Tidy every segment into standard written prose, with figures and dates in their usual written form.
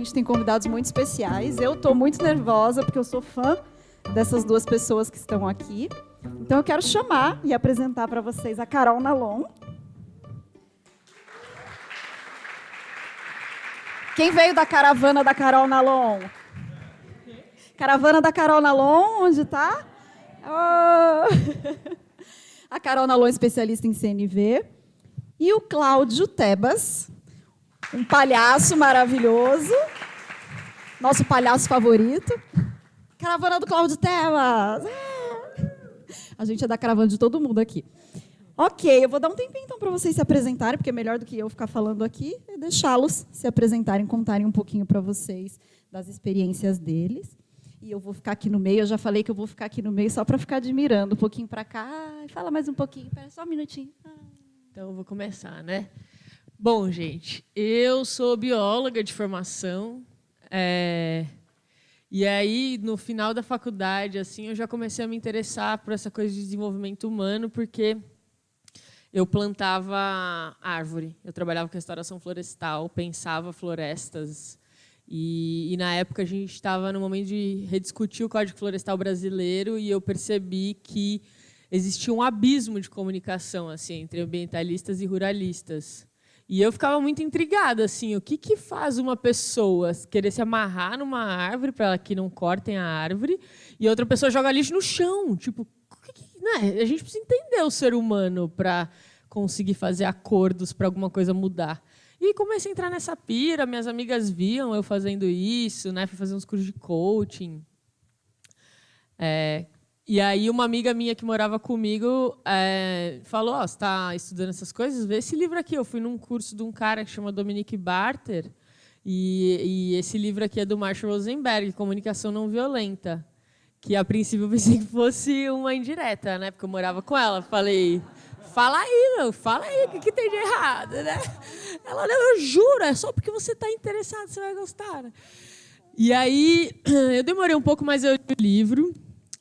gente tem convidados muito especiais. Eu estou muito nervosa, porque eu sou fã dessas duas pessoas que estão aqui. Então, eu quero chamar e apresentar para vocês a Carol Nalon. Quem veio da caravana da Carol Nalon? Caravana da Carol Nalon, onde está? Oh. A Carol Nalon, especialista em CNV. E o Cláudio Tebas, um palhaço maravilhoso. Nosso palhaço favorito. Caravana do Cláudio Tebas. A gente é da caravana de todo mundo aqui. Ok, eu vou dar um tempinho então para vocês se apresentarem, porque é melhor do que eu ficar falando aqui, é deixá-los se apresentarem, contarem um pouquinho para vocês das experiências deles. E eu vou ficar aqui no meio, eu já falei que eu vou ficar aqui no meio só para ficar admirando, um pouquinho para cá, fala mais um pouquinho, só um minutinho. Então, eu vou começar, né? Bom, gente, eu sou bióloga de formação, e aí, no final da faculdade, assim, eu já comecei a me interessar por essa coisa de desenvolvimento humano, porque eu plantava árvore, eu trabalhava com restauração florestal, pensava florestas, e na época a gente estava no momento de rediscutir o Código Florestal brasileiro e eu percebi que existia um abismo de comunicação assim, entre ambientalistas e ruralistas. E eu ficava muito intrigada, assim, o que faz uma pessoa querer se amarrar numa árvore para que não cortem a árvore e outra pessoa joga lixo no chão? Tipo, né? A gente precisa entender o ser humano para conseguir fazer acordos para alguma coisa mudar. E comecei a entrar nessa pira, minhas amigas viam eu fazendo isso, né? Fui fazer uns cursos de coaching. E aí uma amiga minha que morava comigo falou, você está estudando essas coisas? Vê esse livro aqui. Eu fui num curso de um cara que chama Dominique Barter, e esse livro aqui é do Marshall Rosenberg, Comunicação Não Violenta, que a princípio eu pensei que fosse uma indireta, né? Porque eu morava com ela. Falei, fala aí, o que tem de errado, né? Ela, não, eu juro, é só porque você está interessado, você vai gostar. Né? E aí, eu demorei um pouco, mas eu li o livro,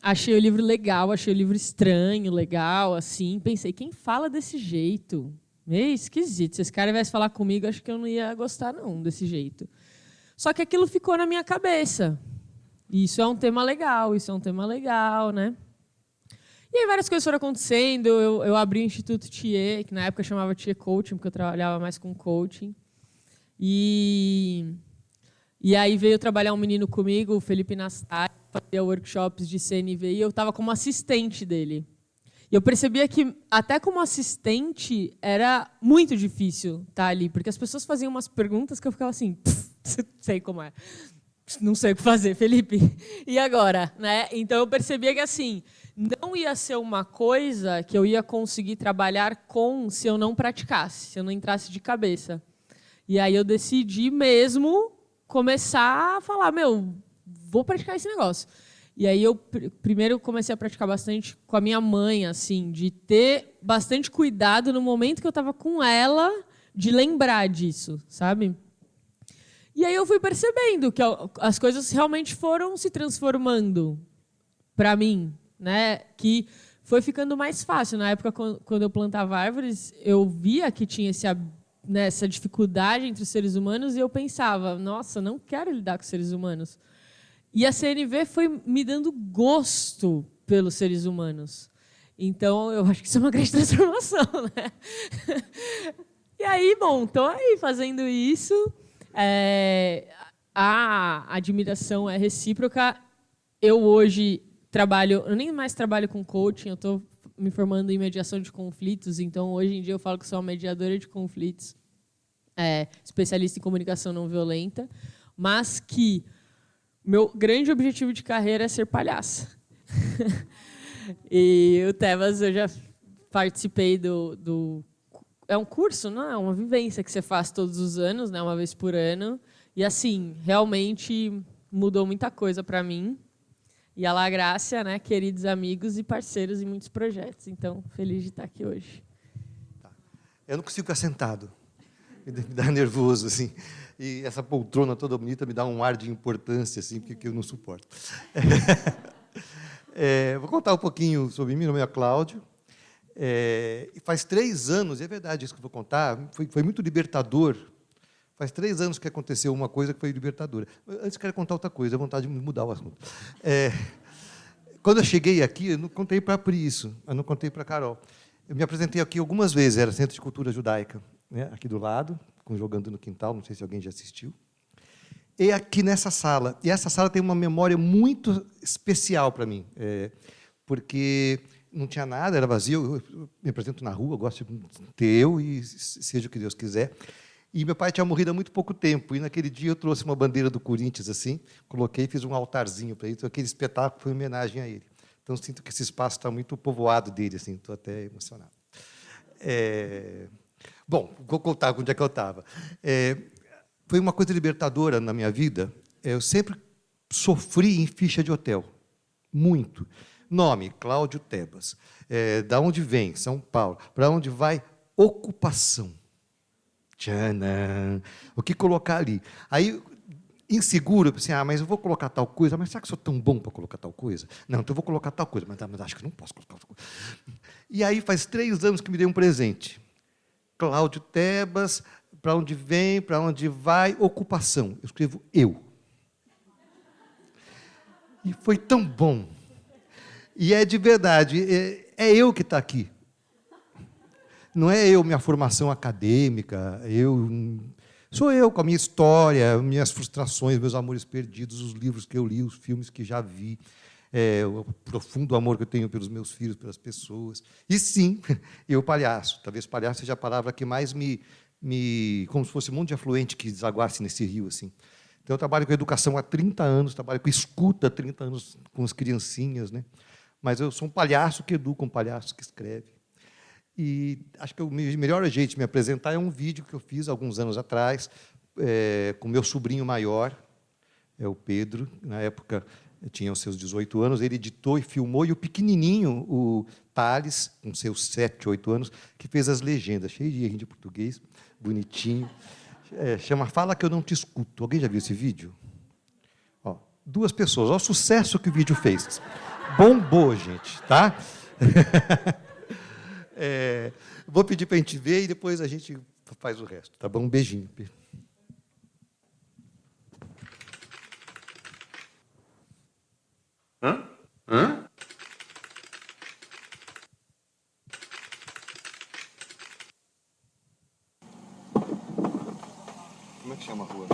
achei o livro legal, achei o livro estranho, legal, assim, pensei, quem fala desse jeito? Meio esquisito, se esse cara viesse falar comigo, acho que eu não ia gostar, não, desse jeito. Só que aquilo ficou na minha cabeça. Isso é um tema legal, né? E aí várias coisas foram acontecendo, eu abri o Instituto TIE, que na época chamava TIE Coaching, porque eu trabalhava mais com coaching. E aí veio trabalhar um menino comigo, o Felipe Nastari, fazia workshops de CNV, e eu estava como assistente dele. E eu percebia que, até como assistente, era muito difícil estar ali, porque as pessoas faziam umas perguntas que eu ficava assim, sei como é. Não sei o que fazer, Felipe. E agora? Né? Então, eu percebia que assim, não ia ser uma coisa que eu ia conseguir trabalhar com se eu não praticasse, se eu não entrasse de cabeça. E aí eu decidi mesmo começar a falar, vou praticar esse negócio. E aí eu primeiro comecei a praticar bastante com a minha mãe, assim, de ter bastante cuidado no momento que eu estava com ela, de lembrar disso, sabe? E aí eu fui percebendo que as coisas realmente foram se transformando para mim, né? Que foi ficando mais fácil. Na época, quando eu plantava árvores, eu via que tinha essa dificuldade entre os seres humanos e eu pensava, nossa, não quero lidar com seres humanos. E a CNV foi me dando gosto pelos seres humanos. Então, eu acho que isso é uma grande transformação, né? E aí, bom, estou aí fazendo isso. A admiração é recíproca. Eu hoje eu nem mais trabalho com coaching, eu estou me formando em mediação de conflitos, então hoje em dia eu falo que sou uma mediadora de conflitos, especialista em comunicação não violenta, mas que meu grande objetivo de carreira é ser palhaça. E o Tebas, eu já participei do é um curso, não é uma vivência que você faz todos os anos, né, uma vez por ano. E assim, realmente mudou muita coisa para mim. E a La Grácia, né, queridos amigos e parceiros em muitos projetos. Então, feliz de estar aqui hoje. Eu não consigo ficar sentado. Me dá nervoso, assim. E essa poltrona toda bonita me dá um ar de importância, assim, porque eu não suporto. Vou contar um pouquinho sobre mim. Meu nome é Cláudio. Faz 3 anos, e é verdade isso que eu vou contar, foi muito libertador Faz 3 anos que aconteceu uma coisa que foi libertadora. Antes, quero contar outra coisa, a vontade de mudar o assunto. Quando eu cheguei aqui, eu não contei para a Pri isso, eu não contei para a Carol. Eu me apresentei aqui algumas vezes, era Centro de Cultura Judaica, né, aqui do lado, com Jogando no Quintal, não sei se alguém já assistiu. E aqui nessa sala. E essa sala tem uma memória muito especial para mim, porque não tinha nada, era vazio. Eu me apresento na rua, gosto de ter eu e seja o que Deus quiser. E meu pai tinha morrido há muito pouco tempo. E naquele dia eu trouxe uma bandeira do Corinthians assim, coloquei e fiz um altarzinho para ele. Então, aquele espetáculo foi em homenagem a ele. Então, sinto que esse espaço está muito povoado dele, assim, estou até emocionado. Bom, vou contar onde é que eu estava. Foi uma coisa libertadora na minha vida. Eu sempre sofri em ficha de hotel, muito. Nome, Cláudio Tebas. Da onde vem? São Paulo. Para onde vai? Ocupação. Tchanã. O que colocar ali? Aí, inseguro, eu pensei, mas eu vou colocar tal coisa, mas será que sou tão bom para colocar tal coisa? Não, então eu vou colocar tal coisa, mas acho que não posso colocar tal coisa. E aí, faz 3 anos que me dei um presente. Cláudio Tebas, para onde vem, para onde vai, ocupação. Eu escrevo eu. E foi tão bom. E é de verdade, é eu que está aqui. Não é eu, minha formação acadêmica, sou eu com a minha história, minhas frustrações, meus amores perdidos, os livros que eu li, os filmes que já vi, o profundo amor que eu tenho pelos meus filhos, pelas pessoas. E sim, eu palhaço. Talvez palhaço seja a palavra que mais como se fosse um monte de afluente que desaguasse nesse rio, assim. Então, eu trabalho com educação há 30 anos, trabalho com escuta há 30 anos com as criancinhas, né? Mas eu sou um palhaço que educa, um palhaço que escreve. E acho que o melhor jeito de me apresentar é um vídeo que eu fiz alguns anos atrás, com meu sobrinho maior, o Pedro. Na época, tinha os seus 18 anos, ele editou e filmou, e o pequenininho, o Thales, com seus 7, 8 anos, que fez as legendas, cheio de errinho de português, bonitinho. Chama Fala que eu não te escuto. Alguém já viu esse vídeo? 2 pessoas. Olha o sucesso que o vídeo fez. Bombou, gente, tá? Vou pedir para a gente ver e depois a gente faz o resto, tá bom? Um beijinho. Hã? Como é que chama a rua?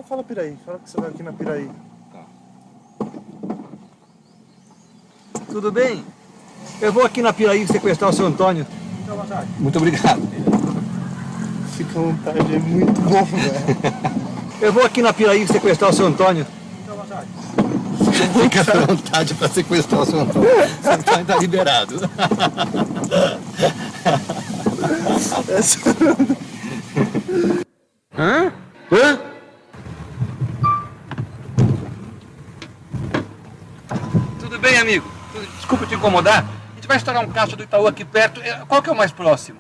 Fala Piraí. Fala que você vai aqui na Piraí. Tá. Tudo bem? Eu vou aqui na Piraí sequestrar o seu Antônio. Fica à vontade. Muito obrigado. Fica à vontade, é muito bom, velho. Eu vou aqui na Piraí sequestrar o seu Antônio. Fica à vontade. Fica à vontade para sequestrar o seu Antônio. O seu Antônio está liberado. Hã? Tudo bem, amigo? Desculpa te incomodar. A gente vai estourar um caixa do Itaú aqui perto. Qual que é o mais próximo?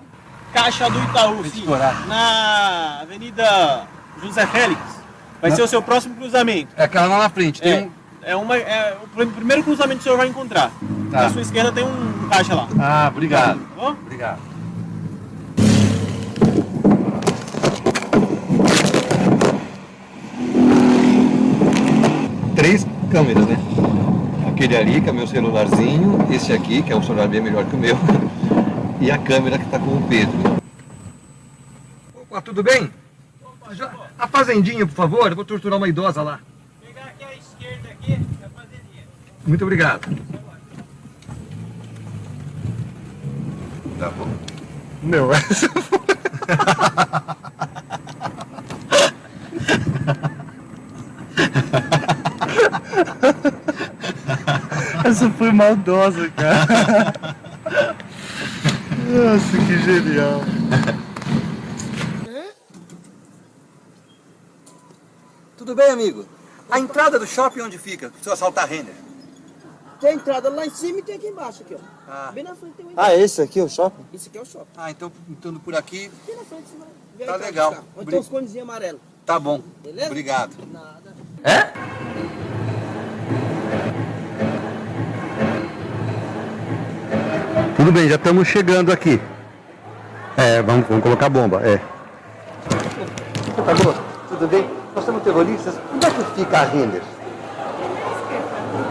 Caixa do Itaú, filho. Estourar. Na Avenida José Félix. Vai ser o seu próximo cruzamento. É aquela lá na frente. Tem o primeiro cruzamento que o senhor vai encontrar. Tá. À sua esquerda tem um caixa lá. Ah, obrigado. Tá bom? Obrigado. Três câmeras, né? Aquele ali, que é o meu celularzinho, esse aqui, que é um celular bem melhor que o meu, e a câmera que está com o Pedro. Opa, tudo bem? A fazendinha, por favor, eu vou torturar uma idosa lá. Pegar aqui à esquerda aqui, é a fazendinha. Muito obrigado. Tá bom. Meu, essa Essa foi maldosa, cara. Nossa, que genial. Tudo bem, amigo? A entrada do shopping onde fica? Se eu assaltar a Renner. Tem entrada lá em cima e tem aqui embaixo, aqui, ó. Ah. Bem na frente tem um Esse aqui é o shopping? Esse aqui é o shopping. Então, entrando por aqui, Aqui na frente você vai ver Tá a entrada legal. de carro. Onde tem os conezinhos amarelos. tá bom. Beleza? Obrigado. Nada. Tudo bem, já estamos chegando aqui. Vamos colocar a bomba, Contador, tudo bem? Nós somos terroristas. Onde é que fica a Renner?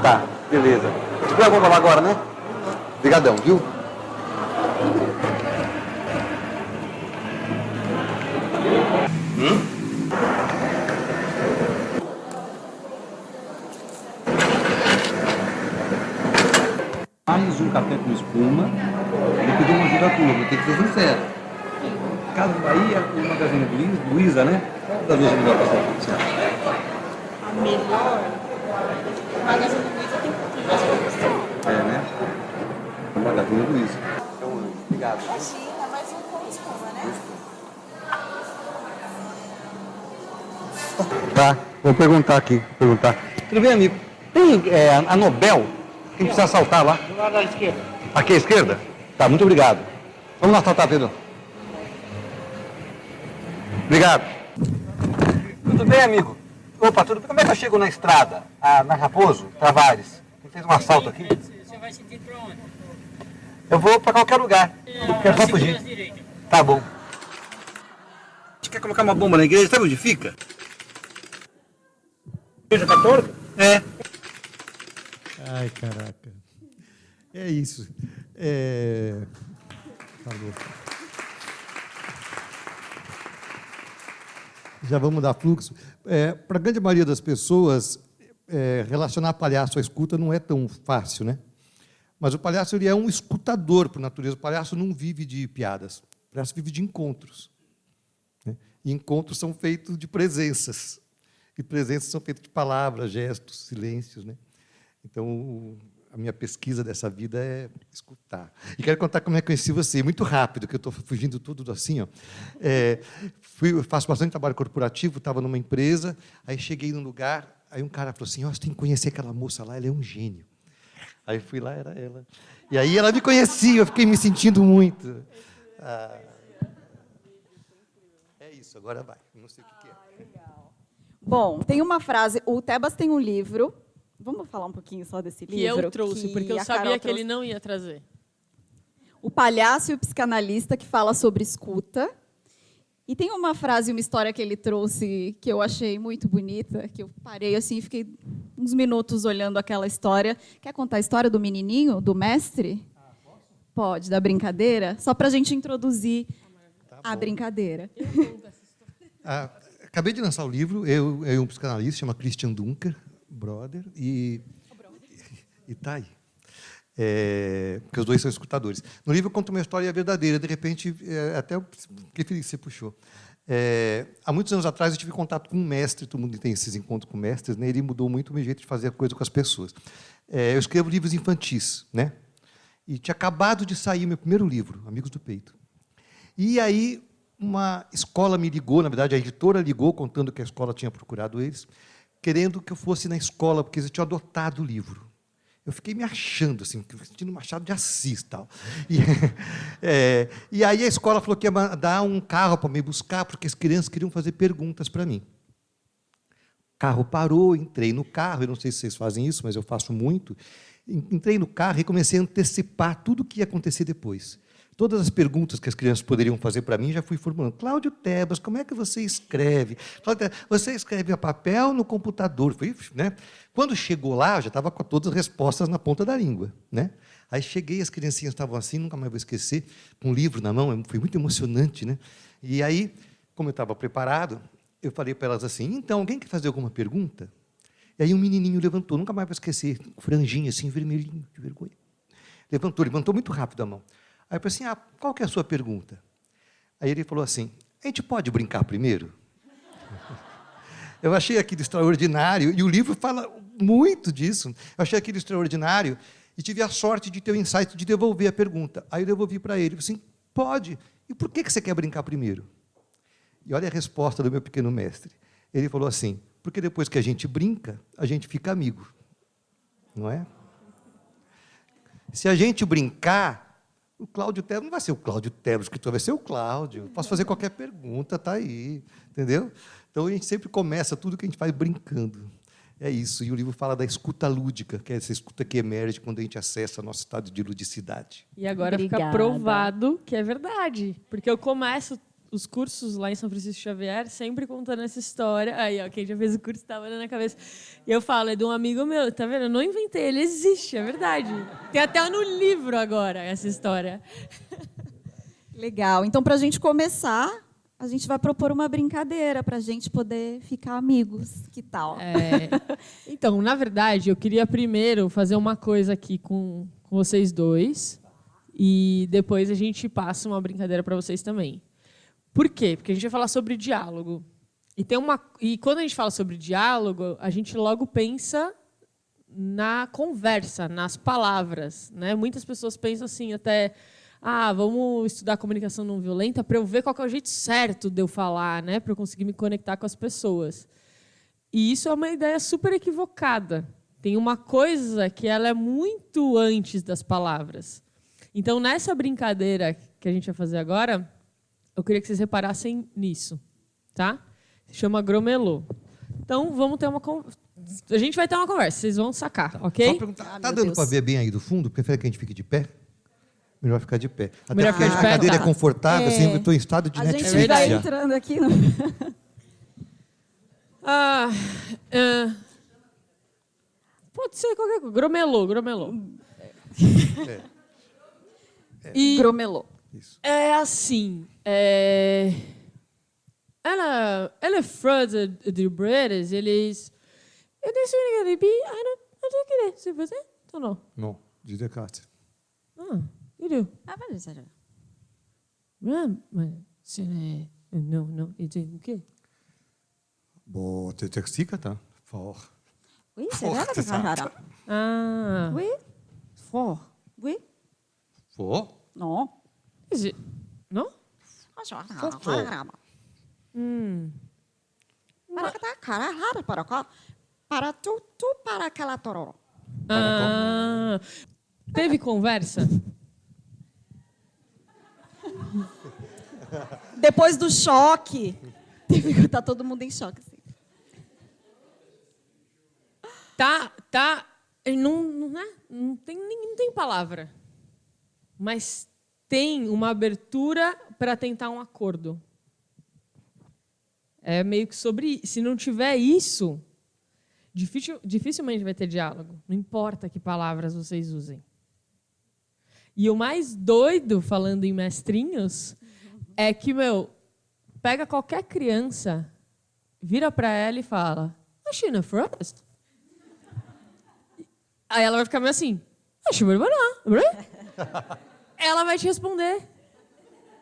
Tá, beleza. Vamos lá agora, né? Obrigadão, viu? Mais um café com espuma. Eu pedi uma ajuda tua, vou ter que ser sincero. Casa Bahia ou Magazine Luiza, né? Qual das duas é melhor para você? A melhor? O Magazine Luiza tem pouquinho mais promoção. É, né? O Magazine Luiza. Então, obrigado. Imagina, mais um com espuma, né? Tá, vou perguntar aqui. Tudo bem, amigo? Tem a Nobel? Quem precisa assaltar lá? Do lado da esquerda. Aqui à esquerda? Tá, muito obrigado. Vamos lá assaltar, Pedro. Obrigado. Tudo bem, amigo? Opa, tudo bem? Como é que eu chego na estrada? Na Raposo, Tavares? Quem fez um assalto aqui? Você vai seguir para onde? Eu vou pra qualquer lugar. Eu quero só fugir. Tá bom. A gente quer colocar uma bomba na igreja, sabe onde fica? Igreja católica? É. Ai, caraca. É isso. Falou. Já vamos dar fluxo. Para a grande maioria das pessoas, relacionar palhaço à escuta não é tão fácil, né? Mas o palhaço ele é um escutador, por natureza. O palhaço não vive de piadas. O palhaço vive de encontros. Né? E encontros são feitos de presenças. E presenças são feitas de palavras, gestos, silêncios, né? Então, a minha pesquisa dessa vida é escutar. E quero contar como é que conheci você, muito rápido, que eu estou fugindo tudo assim. Ó. Faço bastante trabalho corporativo, estava numa empresa, aí cheguei num lugar, aí um cara falou assim, você tem que conhecer aquela moça lá, ela é um gênio. Aí fui lá, era ela. E aí ela me conhecia, eu fiquei me sentindo muito. É isso, agora vai, não sei o que é. Bom, tem uma frase, o Tebas tem um livro, vamos falar um pouquinho só desse Que livro? eu trouxe, porque eu a sabia Carol que ele não ia trazer. O Palhaço e o Psicanalista, que fala sobre escuta. E tem uma frase, uma história que ele trouxe que eu achei muito bonita, que eu parei assim e fiquei uns minutos olhando aquela história. Quer contar a história do menininho, do mestre? Posso? Pode, da brincadeira? Só para a gente introduzir a brincadeira. Acabei de lançar o livro, eu e um psicanalista, chama Christian Dunker, brother, e está aí. Porque os dois são escutadores. No livro eu conto uma história verdadeira, de repente, até eu fiquei feliz que você puxou. Há muitos anos atrás eu tive contato com um mestre, todo mundo tem esses encontros com mestres, né? Ele mudou muito o meu jeito de fazer a coisa com as pessoas. Eu escrevo livros infantis, né? E tinha acabado de sair o meu primeiro livro, Amigos do Peito. E aí uma escola me ligou, na verdade a editora ligou, contando que a escola tinha procurado eles, querendo que eu fosse na escola, porque eles tinham adotado o livro. Eu fiquei me achando, assim, sentindo Machado de Assis. Tal. E aí a escola falou que ia dar um carro para me buscar, porque as crianças queriam fazer perguntas para mim. O carro parou, entrei no carro, eu não sei se vocês fazem isso, mas eu faço muito. Entrei no carro e comecei a antecipar tudo o que ia acontecer depois. Todas as perguntas que as crianças poderiam fazer para mim, já fui formulando. Cláudio Tebas, como é que você escreve? Cláudio, você escreve a papel no computador? Né? Quando chegou lá, já estava com todas as respostas na ponta da língua. Né? Aí cheguei, as criancinhas estavam assim, nunca mais vou esquecer, com um livro na mão, foi muito emocionante. Né? E aí, como eu estava preparado, eu falei para elas assim, então, alguém quer fazer alguma pergunta? E aí um menininho levantou, nunca mais vou esquecer, franjinho assim, vermelhinho, de vergonha. Levantou muito rápido a mão. Aí eu falei assim, qual que é a sua pergunta? Aí ele falou assim, a gente pode brincar primeiro? Eu achei aquilo extraordinário, e o livro fala muito disso. Eu achei aquilo extraordinário, e tive a sorte de ter o insight de devolver a pergunta. Aí eu devolvi para ele, falei assim, pode. E por que você quer brincar primeiro? E olha a resposta do meu pequeno mestre. Ele falou assim, porque depois que a gente brinca, a gente fica amigo. Não é? Se a gente brincar, o Cláudio Tebas não vai ser o Cláudio Tebas, o escritor vai ser o Cláudio. Posso fazer qualquer pergunta, está aí. Entendeu? Então, a gente sempre começa tudo que a gente faz brincando. É isso. E o livro fala da escuta lúdica, que é essa escuta que emerge quando a gente acessa nosso estado de ludicidade. E agora Obrigada. fica provado que é verdade. Porque eu começo os cursos lá em São Francisco Xavier, sempre contando essa história. Aí, ó, quem já fez o curso estava na cabeça. E eu falo, é de um amigo meu, tá vendo? Eu não inventei, ele existe, é verdade. Tem até no livro agora essa história. Legal. Então, para a gente começar, a gente vai propor uma brincadeira para a gente poder ficar amigos. Que tal? Então, na verdade, eu queria primeiro fazer uma coisa aqui com vocês dois. E depois a gente passa uma brincadeira para vocês também. Por quê? Porque a gente vai falar sobre diálogo. E quando a gente fala sobre diálogo, a gente logo pensa na conversa, nas palavras, né? Muitas pessoas pensam assim, até, vamos estudar comunicação não violenta para eu ver qual que é o jeito certo de eu falar, né? Para eu conseguir me conectar com as pessoas. E isso é uma ideia super equivocada. Tem uma coisa que ela é muito antes das palavras. Então, nessa brincadeira que a gente vai fazer agora, eu queria que vocês reparassem nisso, tá? Se chama gromelô. Então, vamos ter a gente vai ter uma conversa, vocês vão sacar, ok? Só perguntar, tá dando para ver bem aí do fundo? Prefere que a gente fique de pé? Melhor ficar de pé. Até Melhor porque ficar de a pé? cadeira Tá. é confortável, assim, eu estou em estado de A Netflix gente vai já. entrando aqui no... Pode ser qualquer coisa. Gromelô. E Gromelô. Isso. é assim, ela é fã de Bredes, eles... Eu disse que I don't get it. C'est você? Ou não? Não, de Descartes. You do. Não, e tem o quê? Bon, tu t'expliques, tá? Fort. Oui, c'est vrai, c'est ça. Oui. Fort. Oui. Fort? Non. Não? Para tu para aquela tororó. Teve conversa? Depois do choque, tá todo mundo em choque. Assim. Tá. Não tem palavra. Mas tem uma abertura para tentar um acordo. É meio que sobre... Se não tiver isso, dificilmente vai ter diálogo. Não importa que palavras vocês usem. E o mais doido, falando em mestrinhos, é que, pega qualquer criança, vira para ela e fala, "Is she in a forest?" Aí ela vai ficar meio assim, ela vai te responder.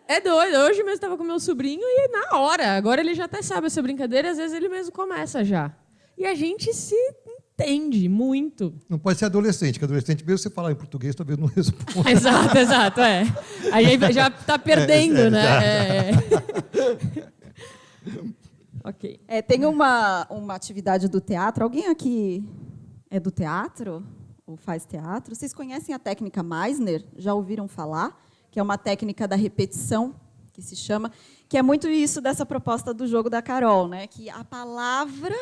É doido. Hoje mesmo estava com meu sobrinho e na hora. Agora ele já até sabe essa brincadeira e às vezes ele mesmo começa já. E a gente se entende muito. Não pode ser adolescente, que adolescente, mesmo você falar em português, talvez não responda. Exato, é. Aí já está perdendo, né? Ok. Tem uma atividade do teatro. Alguém aqui é do teatro? Ou faz teatro? Vocês conhecem a técnica Meissner? Já ouviram falar? Que é uma técnica da repetição, que se chama, que é muito isso dessa proposta do jogo da Carol, né? Que a palavra,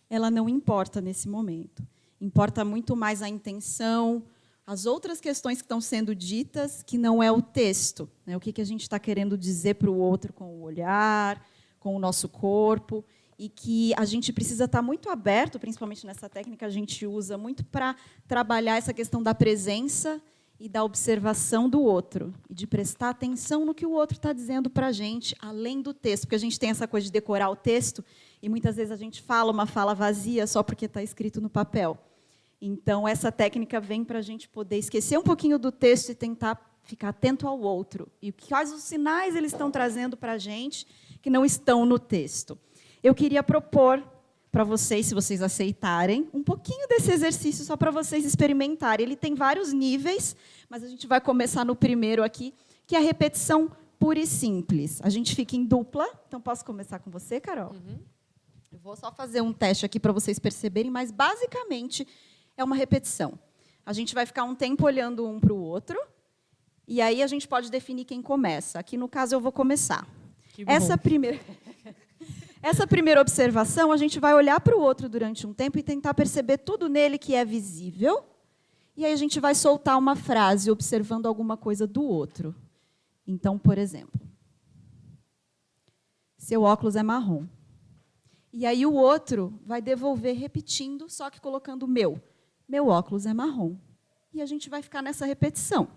ela não importa nesse momento. Importa muito mais a intenção, as outras questões que estão sendo ditas, que não é o texto, né? O que a gente está querendo dizer para o outro com o olhar, com o nosso corpo, e que a gente precisa estar muito aberto, principalmente nessa técnica, a gente usa muito para trabalhar essa questão da presença e da observação do outro, e de prestar atenção no que o outro está dizendo para a gente, além do texto, porque a gente tem essa coisa de decorar o texto, e muitas vezes a gente fala uma fala vazia só porque está escrito no papel. Então, essa técnica vem para a gente poder esquecer um pouquinho do texto e tentar ficar atento ao outro, e quais os sinais eles estão trazendo para a gente que não estão no texto. Eu queria propor para vocês, se vocês aceitarem, um pouquinho desse exercício só para vocês experimentarem. Ele tem vários níveis, mas a gente vai começar no primeiro aqui, que é a repetição pura e simples. A gente fica em dupla, então posso começar com você, Carol? Eu vou só fazer um teste aqui para vocês perceberem, mas basicamente é uma repetição. A gente vai ficar um tempo olhando um para o outro, e aí a gente pode definir quem começa. Aqui, no caso, eu vou começar. Essa primeira observação, a gente vai olhar para o outro durante um tempo e tentar perceber tudo nele que é visível. E aí a gente vai soltar uma frase observando alguma coisa do outro. Então, por exemplo, Seu óculos é marrom. E aí o outro vai devolver repetindo, só que colocando o meu. Meu óculos é marrom. E a gente vai ficar nessa repetição.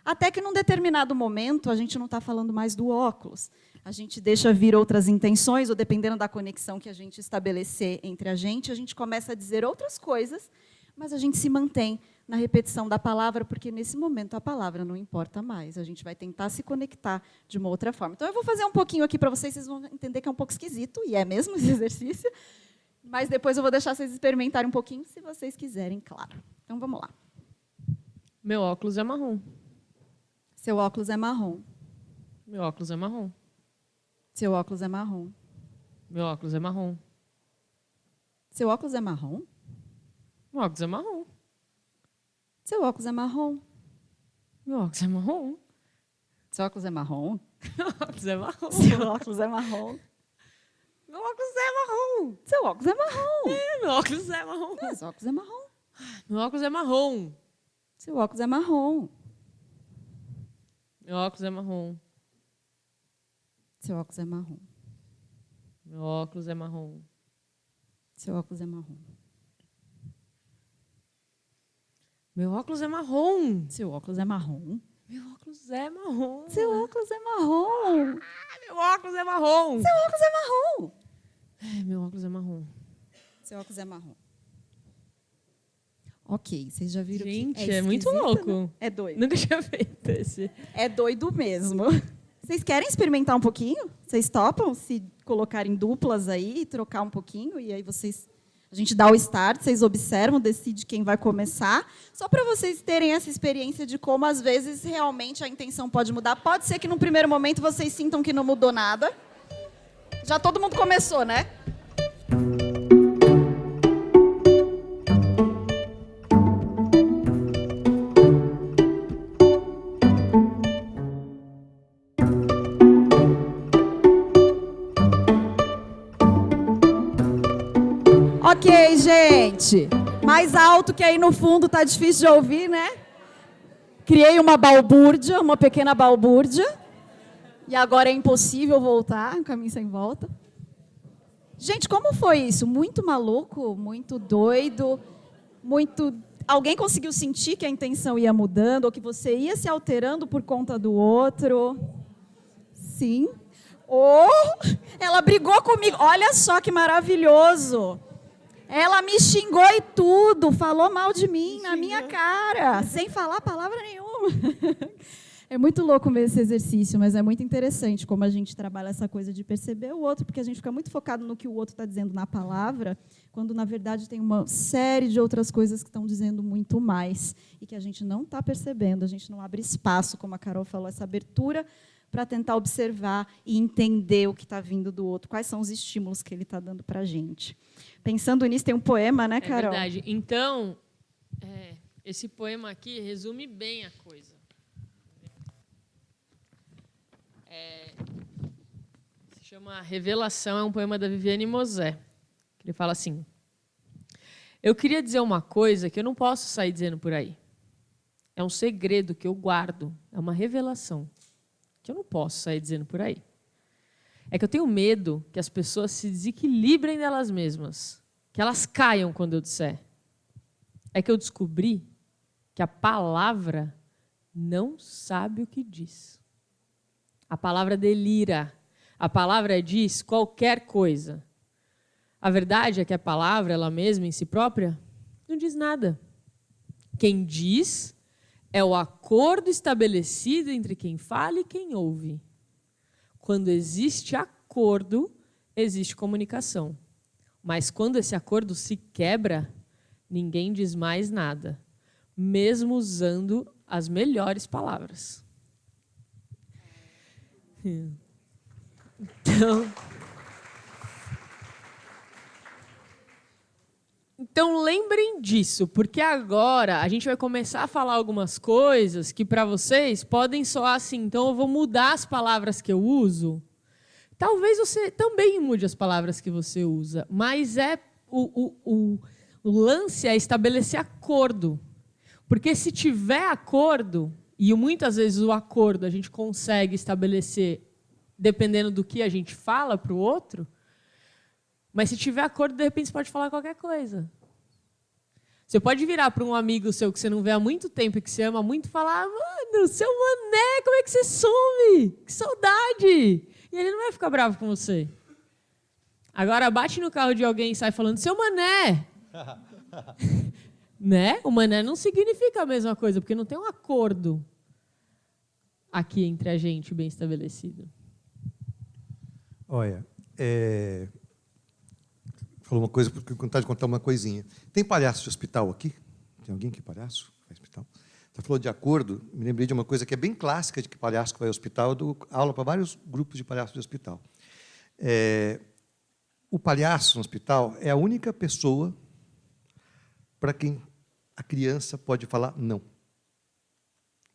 Até que, num determinado momento, a gente não está falando mais do óculos. A gente deixa vir outras intenções, ou dependendo da conexão que a gente estabelecer entre a gente começa a dizer outras coisas, mas a gente se mantém na repetição da palavra, porque, nesse momento, a palavra não importa mais. A gente vai tentar se conectar de uma outra forma. Então, eu vou fazer um pouquinho aqui para vocês, vocês vão entender que é um pouco esquisito, e é mesmo esse exercício, mas depois eu vou deixar vocês experimentarem um pouquinho, se vocês quiserem, claro. Então, vamos lá. Meu óculos é marrom. Seu óculos é marrom. Meu óculos é marrom. Seu óculos é marrom. Meu óculos é marrom. Seu óculos é marrom? Meu óculos é marrom. Seu óculos é marrom. Meu óculos é marrom. Seu óculos é marrom? Meu óculos é marrom. Seu óculos é marrom. Meu óculos é marrom. Seu óculos é marrom. Meu óculos é marrom. Seu óculos é marrom. Meu óculos é marrom. Seu óculos é marrom. Meu óculos é marrom. Seu óculos é marrom. Meu óculos é marrom. Seu óculos é marrom. Meu óculos é marrom. Seu óculos é marrom. Meu óculos é marrom. Seu óculos é marrom. Meu óculos é marrom. Seu óculos é marrom. Meu óculos é marrom. Seu óculos é marrom. Ok, vocês já viram Gente, que é muito esquisito, louco. né? É doido. Nunca tinha feito esse. É doido mesmo. Vocês querem experimentar um pouquinho? Vocês topam se colocarem duplas aí e trocar um pouquinho? E aí a gente dá o start, vocês observam, decide quem vai começar. Só para vocês terem essa experiência de como, às vezes, realmente a intenção pode mudar. Pode ser que, num primeiro momento, vocês sintam que não mudou nada. Já todo mundo começou, né? Ok, gente. Mais alto que aí no fundo tá difícil de ouvir, né? Criei uma balbúrdia, uma pequena balbúrdia. E agora é impossível voltar, um caminho sem volta. Gente, como foi isso? Muito maluco, muito doido, muito... Alguém conseguiu sentir que a intenção ia mudando ou que você ia se alterando por conta do outro? Sim. Ou ela brigou comigo. Olha só que maravilhoso. Ela me xingou e tudo, falou mal de mim na minha cara, sem falar palavra nenhuma. É muito louco ver esse exercício, mas é muito interessante como a gente trabalha essa coisa de perceber o outro, porque a gente fica muito focado no que o outro está dizendo na palavra, quando, na verdade, tem uma série de outras coisas que estão dizendo muito mais e que a gente não está percebendo, a gente não abre espaço, como a Carol falou, essa abertura para tentar observar e entender o que está vindo do outro, quais são os estímulos que ele está dando para a gente. Pensando nisso, tem um poema, né, Carol? É verdade. Então, esse poema aqui resume bem a coisa. Se chama Revelação, é um poema da Viviane Mosé. Ele fala assim: eu queria dizer uma coisa que eu não posso sair dizendo por aí. É um segredo que eu guardo, é uma revelação que eu não posso sair dizendo por aí. É que eu tenho medo que as pessoas se desequilibrem delas mesmas, que elas caiam quando eu disser. É que eu descobri que a palavra não sabe o que diz. A palavra delira. A palavra diz qualquer coisa. A verdade é que a palavra, ela mesma, em si própria, não diz nada. Quem diz é o acordo estabelecido entre quem fala e quem ouve. Quando existe acordo, existe comunicação. Mas quando esse acordo se quebra, ninguém diz mais nada, mesmo usando as melhores palavras. Então lembrem disso, porque agora a gente vai começar a falar algumas coisas que para vocês podem soar assim. Então eu vou mudar as palavras que eu uso. Talvez você também mude as palavras que você usa, mas o lance é estabelecer acordo. Porque se tiver acordo, e muitas vezes o acordo a gente consegue estabelecer dependendo do que a gente fala para o outro. Mas se tiver acordo, de repente você pode falar qualquer coisa. Você pode virar para um amigo seu que você não vê há muito tempo e que você ama muito e falar: mano, seu mané, como é que você some? Que saudade! E ele não vai ficar bravo com você. Agora, bate no carro de alguém e sai falando: seu mané! Né? O mané não significa a mesma coisa, porque não tem um acordo aqui entre a gente bem estabelecido. Olha, falou uma coisa, porque eu vontade de contar uma coisinha. Tem palhaço de hospital aqui? Tem alguém que é palhaço? Vai ao hospital? Você falou de acordo, me lembrei de uma coisa que é bem clássica de que palhaço que vai ao hospital. Eu dou aula para vários grupos de palhaços de hospital. O palhaço no hospital é a única pessoa para quem a criança pode falar não,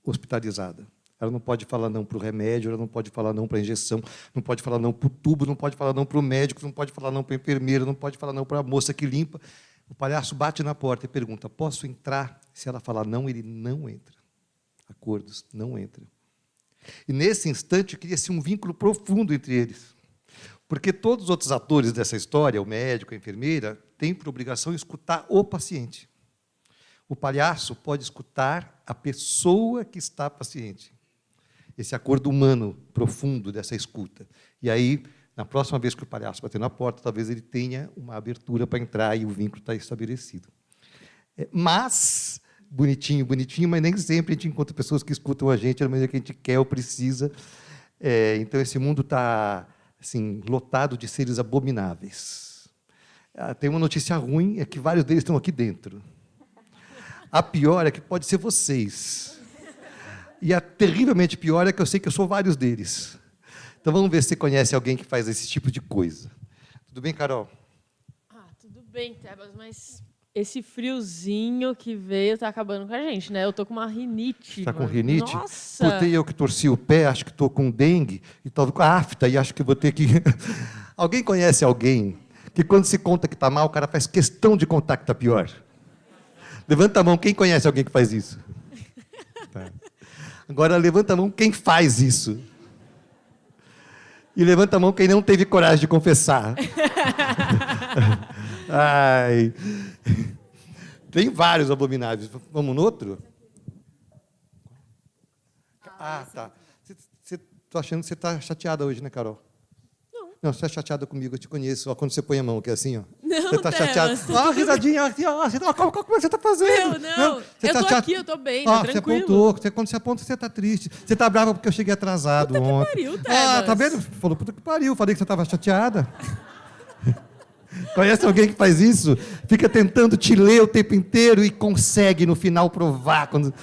hospitalizada. Ela não pode falar não para o remédio, ela não pode falar não para a injeção, não pode falar não para o tubo, não pode falar não para o médico, não pode falar não para a enfermeira, não pode falar não para a moça que limpa. O palhaço bate na porta e pergunta: posso entrar? Se ela falar não, ele não entra. Acordos, não entra. E, nesse instante, cria-se um vínculo profundo entre eles. Porque todos os outros atores dessa história, o médico, a enfermeira, têm por obrigação escutar o paciente. O palhaço pode escutar a pessoa que está paciente. Esse acordo humano profundo dessa escuta. E aí, na próxima vez que o palhaço bater na porta, talvez ele tenha uma abertura para entrar e o vínculo está estabelecido. Mas, bonitinho, bonitinho, mas nem sempre a gente encontra pessoas que escutam a gente da maneira que a gente quer ou precisa. Então, esse mundo está assim, lotado de seres abomináveis. Tem uma notícia ruim, é que vários deles estão aqui dentro. A pior é que pode ser vocês. E a terrivelmente pior é que eu sei que eu sou vários deles. Então, vamos ver se você conhece alguém que faz esse tipo de coisa. Tudo bem, Carol? Tudo bem, Tebas, mas esse friozinho que veio está acabando com a gente, né? Eu tô com uma rinite. Está com rinite? Nossa! Putei eu que torci o pé, acho que estou com dengue, e estou com a afta, e acho que vou ter que... Alguém conhece alguém que, quando se conta que está mal, o cara faz questão de contar que está pior? Levanta a mão, quem conhece alguém que faz isso? Tá. Agora, levanta a mão quem faz isso. E levanta a mão quem não teve coragem de confessar. Ai. Tem vários abomináveis. Vamos no outro? Tá. Estou achando que você está chateada hoje, né, Carol? Não, você está chateada comigo, eu te conheço. Ó, quando você põe a mão, que é assim, ó. Não, você está chateada. Risadinha, assim, ó. Como você está fazendo? Não. Você Eu tá estou aqui, eu estou bem, tá tranquilo. Você apontou. Quando você aponta, você está triste. Você está brava porque eu cheguei atrasado ontem. Puta que pariu, Tebas. Tá vendo? Falou, puta que pariu. Falei que você estava chateada. Conhece alguém que faz isso? Fica tentando te ler o tempo inteiro e consegue, no final, provar. Quando...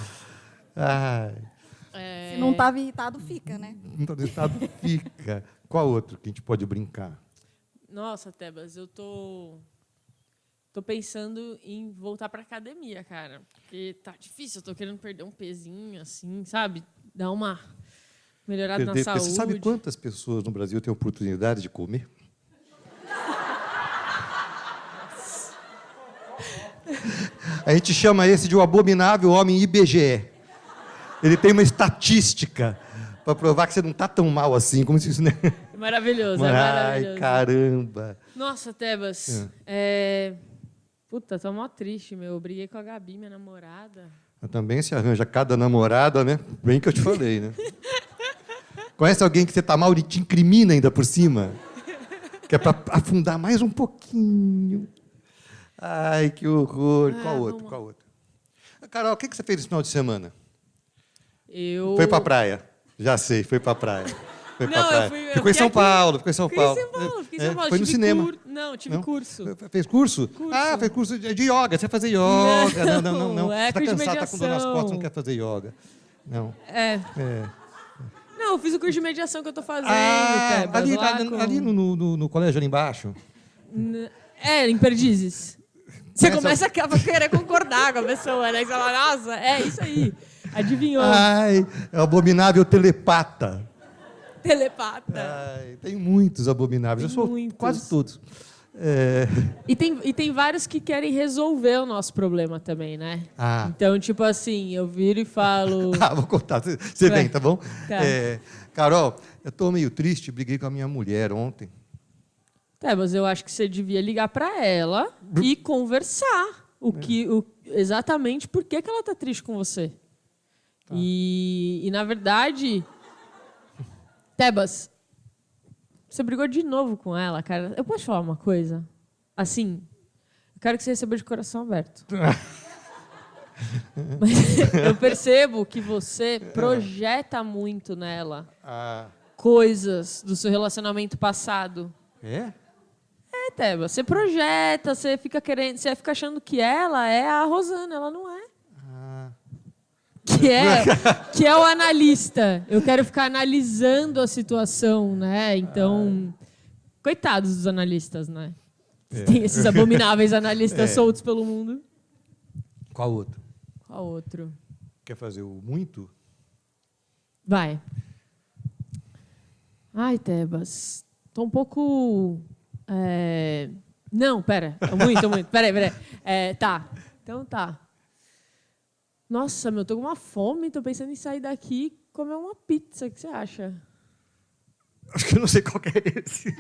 Se não estava irritado, fica, né? Não está irritado, fica. Qual outro que a gente pode brincar? Nossa, Tebas, eu tô pensando em voltar para academia, cara. Porque tá difícil, eu tô querendo perder um pezinho, assim, sabe? Dar uma melhorada na saúde. Você sabe quantas pessoas no Brasil têm oportunidade de comer? A gente chama esse de o abominável homem IBGE. Ele tem uma estatística para provar que você não está tão mal assim, como se isso... Né? Maravilhoso, Ai, caramba. Nossa, Tebas, puta, tô mó triste, meu. Eu briguei com a Gabi, minha namorada. Também se arranja cada namorada, né? Bem que eu te falei, né? Conhece alguém que você está mal e te incrimina ainda por cima? Que é para afundar mais um pouquinho. Ai, que horror. Qual outro? Carol, o que você fez no final de semana? Foi para a praia. Já sei, foi para a praia. Ficou em São Paulo. Fiquei em São Paulo. Foi no cinema. Não, tive curso. Fez curso? Fez curso de yoga. Você vai fazer yoga. Não. Você está cansado, está com dor nas costas, não quer fazer yoga. Não. Não, eu fiz o curso de mediação que eu estou fazendo, Tebas, ali no colégio, ali embaixo? Em Perdizes. Você começa a querer concordar com a pessoa, né? Você fala, nossa, é isso aí. Adivinhou. Ai, é o abominável telepata. Telepata. Ai, tem muitos abomináveis. Eu sou quase todos. E tem vários que querem resolver o nosso problema também, né? Então, tipo assim, eu viro e falo... Vou contar. Você vem, tá bom? Tá. Carol, eu estou meio triste, briguei com a minha mulher ontem. Mas eu acho que você devia ligar para ela e conversar. Exatamente por que ela está triste com você. Tá. E, na verdade... Tebas, você brigou de novo com ela, cara. Eu posso te falar uma coisa? Assim, eu quero que você receba de coração aberto. Mas eu percebo que você projeta muito nela coisas do seu relacionamento passado. Tebas, você projeta, você fica achando que ela é a Rosana, ela não é. Que é o analista. Eu quero ficar analisando a situação, né? Então, coitados dos analistas, né? Tem esses abomináveis analistas soltos pelo mundo. Qual outro? Qual outro? Quer fazer o muito? Vai. Ai, Tebas. Tô um pouco... Não, pera. Muito. Peraí. Tá. Então tá. Nossa, tô com uma fome, tô pensando em sair daqui e comer uma pizza. O que você acha? Acho que eu não sei qual que é esse.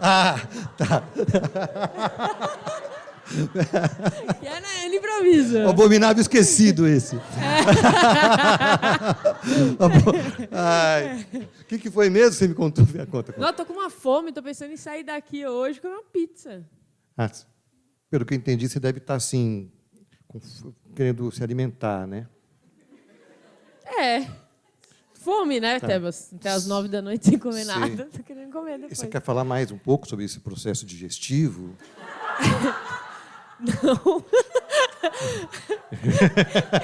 Tá. Ele improvisa. O abominável esquecido esse. O que foi mesmo? Você me contou? Conta. Não, tô com uma fome, tô pensando em sair daqui hoje e comer uma pizza. Pelo que eu entendi, você deve estar assim, querendo se alimentar, né? Fome, né, Tebas? Até às 9 da noite sem comer nada. Tô querendo comer depois. E você quer falar mais um pouco sobre esse processo digestivo? Não.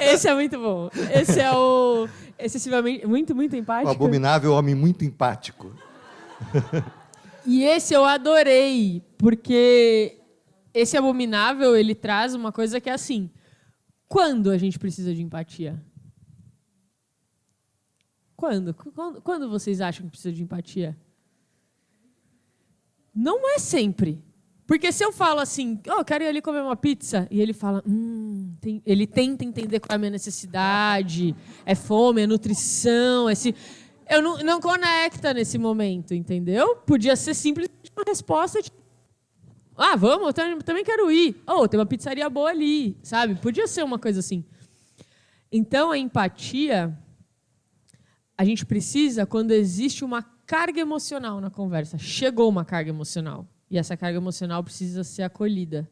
Esse é muito bom. Esse é o excessivamente muito empático. O abominável homem muito empático. E esse eu adorei, porque esse abominável, ele traz uma coisa que é assim: quando a gente precisa de empatia? Quando vocês acham que precisa de empatia? Não é sempre. Porque se eu falo assim, eu quero ir ali comer uma pizza, e ele fala, ele tenta entender qual é a minha necessidade, é fome, é nutrição, eu não conecta nesse momento, entendeu? Podia ser simplesmente uma resposta de, vamos, eu também quero ir. Tem uma pizzaria boa ali, sabe? Podia ser uma coisa assim. Então, a empatia, a gente precisa quando existe uma carga emocional na conversa. Chegou uma carga emocional. E essa carga emocional precisa ser acolhida.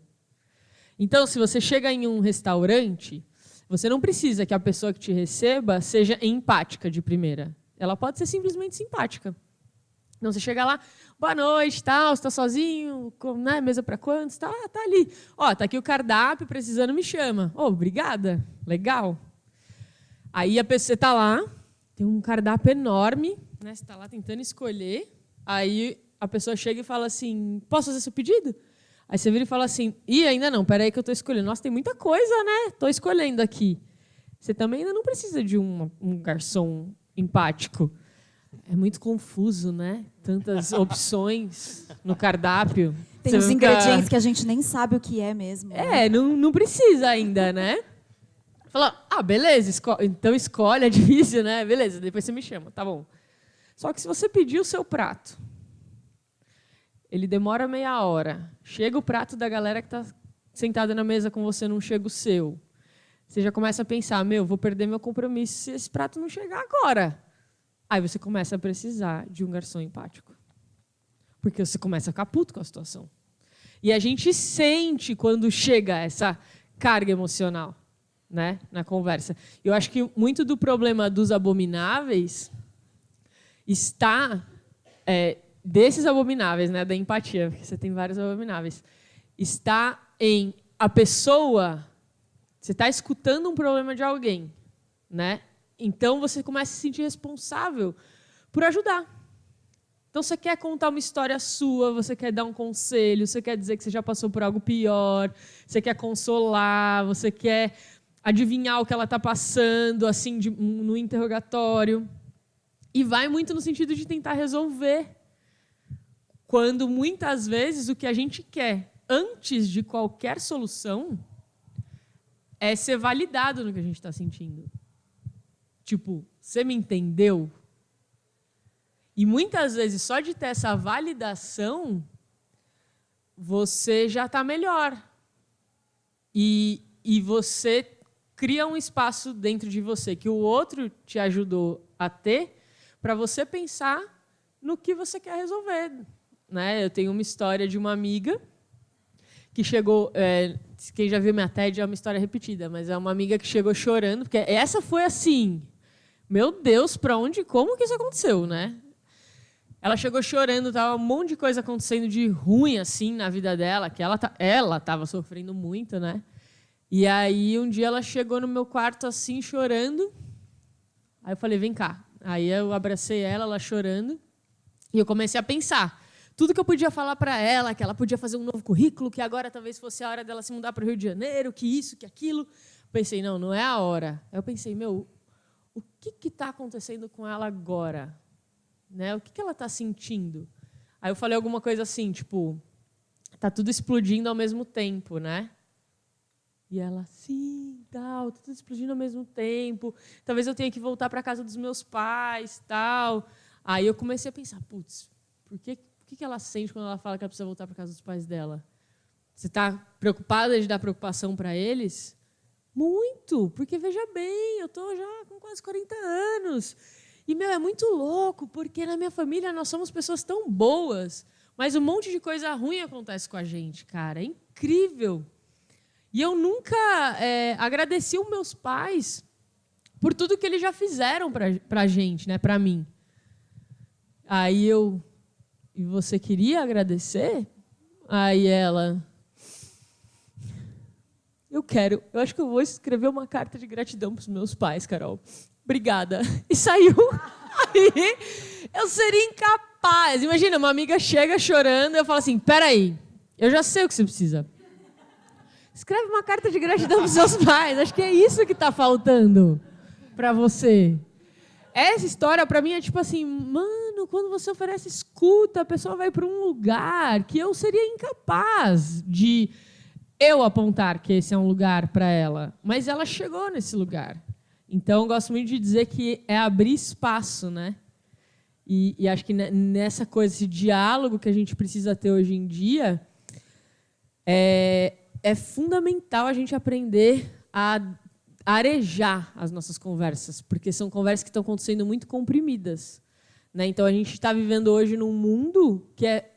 Então, se você chega em um restaurante, você não precisa que a pessoa que te receba seja empática de primeira. Ela pode ser simplesmente simpática. Então, você chega lá, boa noite, tal, você está sozinho, né, mesa para quantos? Tá ali. Tá aqui o cardápio, precisando, me chama. Obrigada, legal. Aí a pessoa está lá, tem um cardápio enorme, né, você está lá tentando escolher, aí a pessoa chega e fala assim, posso fazer seu pedido? Aí você vira e fala assim, ainda não, peraí que eu estou escolhendo. Nossa, tem muita coisa, né? Estou escolhendo aqui. Você também ainda não precisa de um garçom empático. É muito confuso, né? Tantas opções no cardápio. Tem uns ingredientes que a gente nem sabe o que é mesmo. Né? Não precisa ainda, né? Fala, beleza, então escolhe, é difícil, né? Beleza, depois você me chama, tá bom. Só que se você pedir o seu prato, ele demora meia hora. Chega o prato da galera que está sentada na mesa com você, não chega o seu. Você já começa a pensar, vou perder meu compromisso se esse prato não chegar agora. Aí você começa a precisar de um garçom empático. Porque você começa a ficar puto com a situação. E a gente sente quando chega essa carga emocional, né, na conversa. Eu acho que muito do problema dos abomináveis está... desses abomináveis, né, da empatia, porque você tem vários abomináveis, está em a pessoa, você está escutando um problema de alguém, né? Então você começa a se sentir responsável por ajudar. Então você quer contar uma história sua, você quer dar um conselho, você quer dizer que você já passou por algo pior, você quer consolar, você quer adivinhar o que ela está passando, assim, no interrogatório. E vai muito no sentido de tentar resolver. Quando, muitas vezes, o que a gente quer, antes de qualquer solução, é ser validado no que a gente está sentindo. Tipo, você me entendeu? E, muitas vezes, só de ter essa validação, você já está melhor. E você cria um espaço dentro de você que o outro te ajudou a ter para você pensar no que você quer resolver. Né? Eu tenho uma história de uma amiga que chegou... quem já viu minha TED é uma história repetida, mas é uma amiga que chegou chorando, porque essa foi assim... Meu Deus, para onde, como que isso aconteceu, né? Ela chegou chorando, tava um monte de coisa acontecendo de ruim assim na vida dela, que ela estava sofrendo muito, né? E aí um dia ela chegou no meu quarto assim chorando. Aí eu falei, vem cá. Aí eu abracei ela chorando, e eu comecei a pensar tudo que eu podia falar para ela, que ela podia fazer um novo currículo, que agora talvez fosse a hora dela se mudar para o Rio de Janeiro, que isso, que aquilo. Pensei, não é a hora. Aí eu pensei, o que está acontecendo com ela agora? Né? O que ela está sentindo? Aí eu falei alguma coisa assim, tipo, tá tudo explodindo ao mesmo tempo, né? E ela, sim, tal, tá tudo explodindo ao mesmo tempo. Talvez eu tenha que voltar para a casa dos meus pais, tal. Aí eu comecei a pensar, putz, por que ela sente quando ela fala que ela precisa voltar para a casa dos pais dela? Você está preocupada de dar preocupação para eles? Muito, porque, veja bem, eu estou já com quase 40 anos. E, é muito louco, porque na minha família nós somos pessoas tão boas, mas um monte de coisa ruim acontece com a gente, cara. É incrível. E eu nunca agradeci os meus pais por tudo que eles já fizeram para a gente, né, para mim. Aí e você queria agradecer? Aí ela... Eu acho que eu vou escrever uma carta de gratidão para os meus pais, Carol. Obrigada. E saiu. Aí eu seria incapaz. Imagina, uma amiga chega chorando e eu falo assim, peraí, eu já sei o que você precisa. Escreve uma carta de gratidão para os seus pais. Acho que é isso que está faltando para você. Essa história, para mim, é tipo assim, mano, quando você oferece escuta, a pessoa vai para um lugar que eu seria incapaz de eu apontar que esse é um lugar para ela. Mas ela chegou nesse lugar. Então, eu gosto muito de dizer que é abrir espaço, né? E acho que nessa coisa, esse diálogo que a gente precisa ter hoje em dia, é fundamental a gente aprender a arejar as nossas conversas, porque são conversas que estão acontecendo muito comprimidas. Né? Então, a gente está vivendo hoje num mundo que é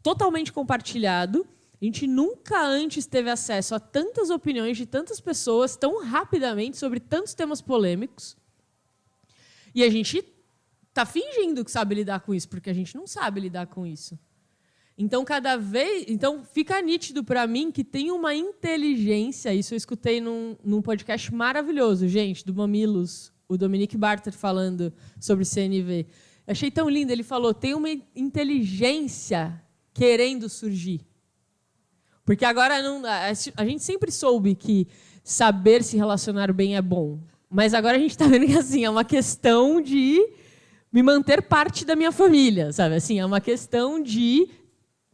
totalmente compartilhado. A gente nunca antes teve acesso a tantas opiniões de tantas pessoas tão rapidamente sobre tantos temas polêmicos. E a gente está fingindo que sabe lidar com isso, porque a gente não sabe lidar com isso. Então, fica nítido para mim que tem uma inteligência, isso eu escutei num podcast maravilhoso, gente, do Mamilos, o Dominique Barter falando sobre CNV. Eu achei tão lindo, ele falou, tem uma inteligência querendo surgir. Porque agora a gente sempre soube que saber se relacionar bem é bom. Mas agora a gente está vendo que assim, é uma questão de me manter parte da minha família. Sabe? Assim, é uma questão de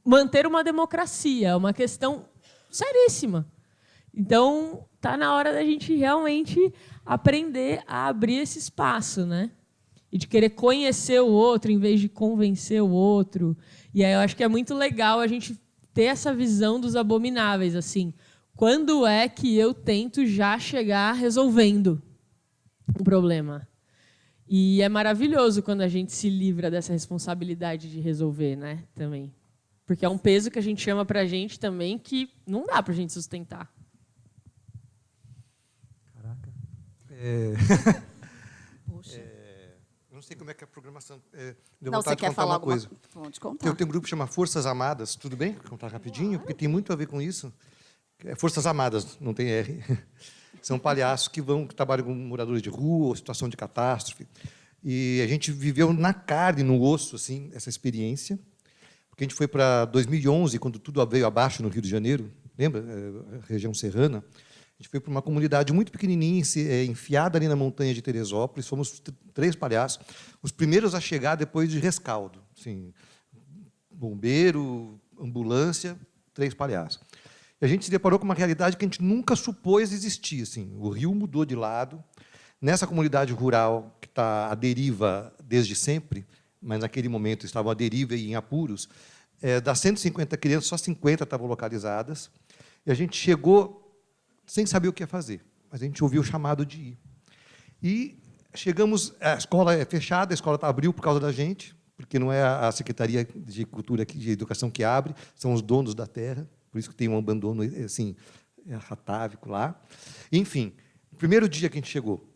manter uma democracia. É uma questão seríssima. Então, está na hora da gente realmente aprender a abrir esse espaço. Né? E de querer conhecer o outro em vez de convencer o outro. E aí eu acho que é muito legal a gente ter essa visão dos abomináveis, assim. Quando é que eu tento já chegar resolvendo um problema? E é maravilhoso quando a gente se livra dessa responsabilidade de resolver, né? Também. Porque é um peso que a gente chama pra gente também que não dá pra gente sustentar. Caraca. Poxa. Não sei como é que é a programação. Não, você quer falar alguma coisa? Pode contar. Eu tenho um grupo que chama Forças Amadas. Tudo bem? Vou contar rapidinho, porque tem muito a ver com isso. Forças Amadas, não tem R. São palhaços que trabalham com moradores de rua, ou situação de catástrofe. E a gente viveu na carne, no osso, assim, essa experiência. Porque a gente foi para 2011, quando tudo veio abaixo no Rio de Janeiro, lembra? Região serrana. A gente foi para uma comunidade muito pequenininha, enfiada ali na montanha de Teresópolis. Fomos 3 palhaços, os primeiros a chegar depois de rescaldo. Assim, bombeiro, ambulância, 3 palhaços. E a gente se deparou com uma realidade que a gente nunca supôs existir. Assim, o rio mudou de lado. Nessa comunidade rural, que está à deriva desde sempre, mas naquele momento estavam à deriva e em apuros, das 150 crianças, só 50 estavam localizadas. E a gente chegou sem saber o que ia fazer, mas a gente ouviu o chamado de ir. E chegamos, a escola é fechada, a escola abriu por causa da gente, porque não é a Secretaria de Cultura, de Educação que abre, são os donos da terra, por isso que tem um abandono assim, atávico lá. Enfim, no primeiro dia que a gente chegou,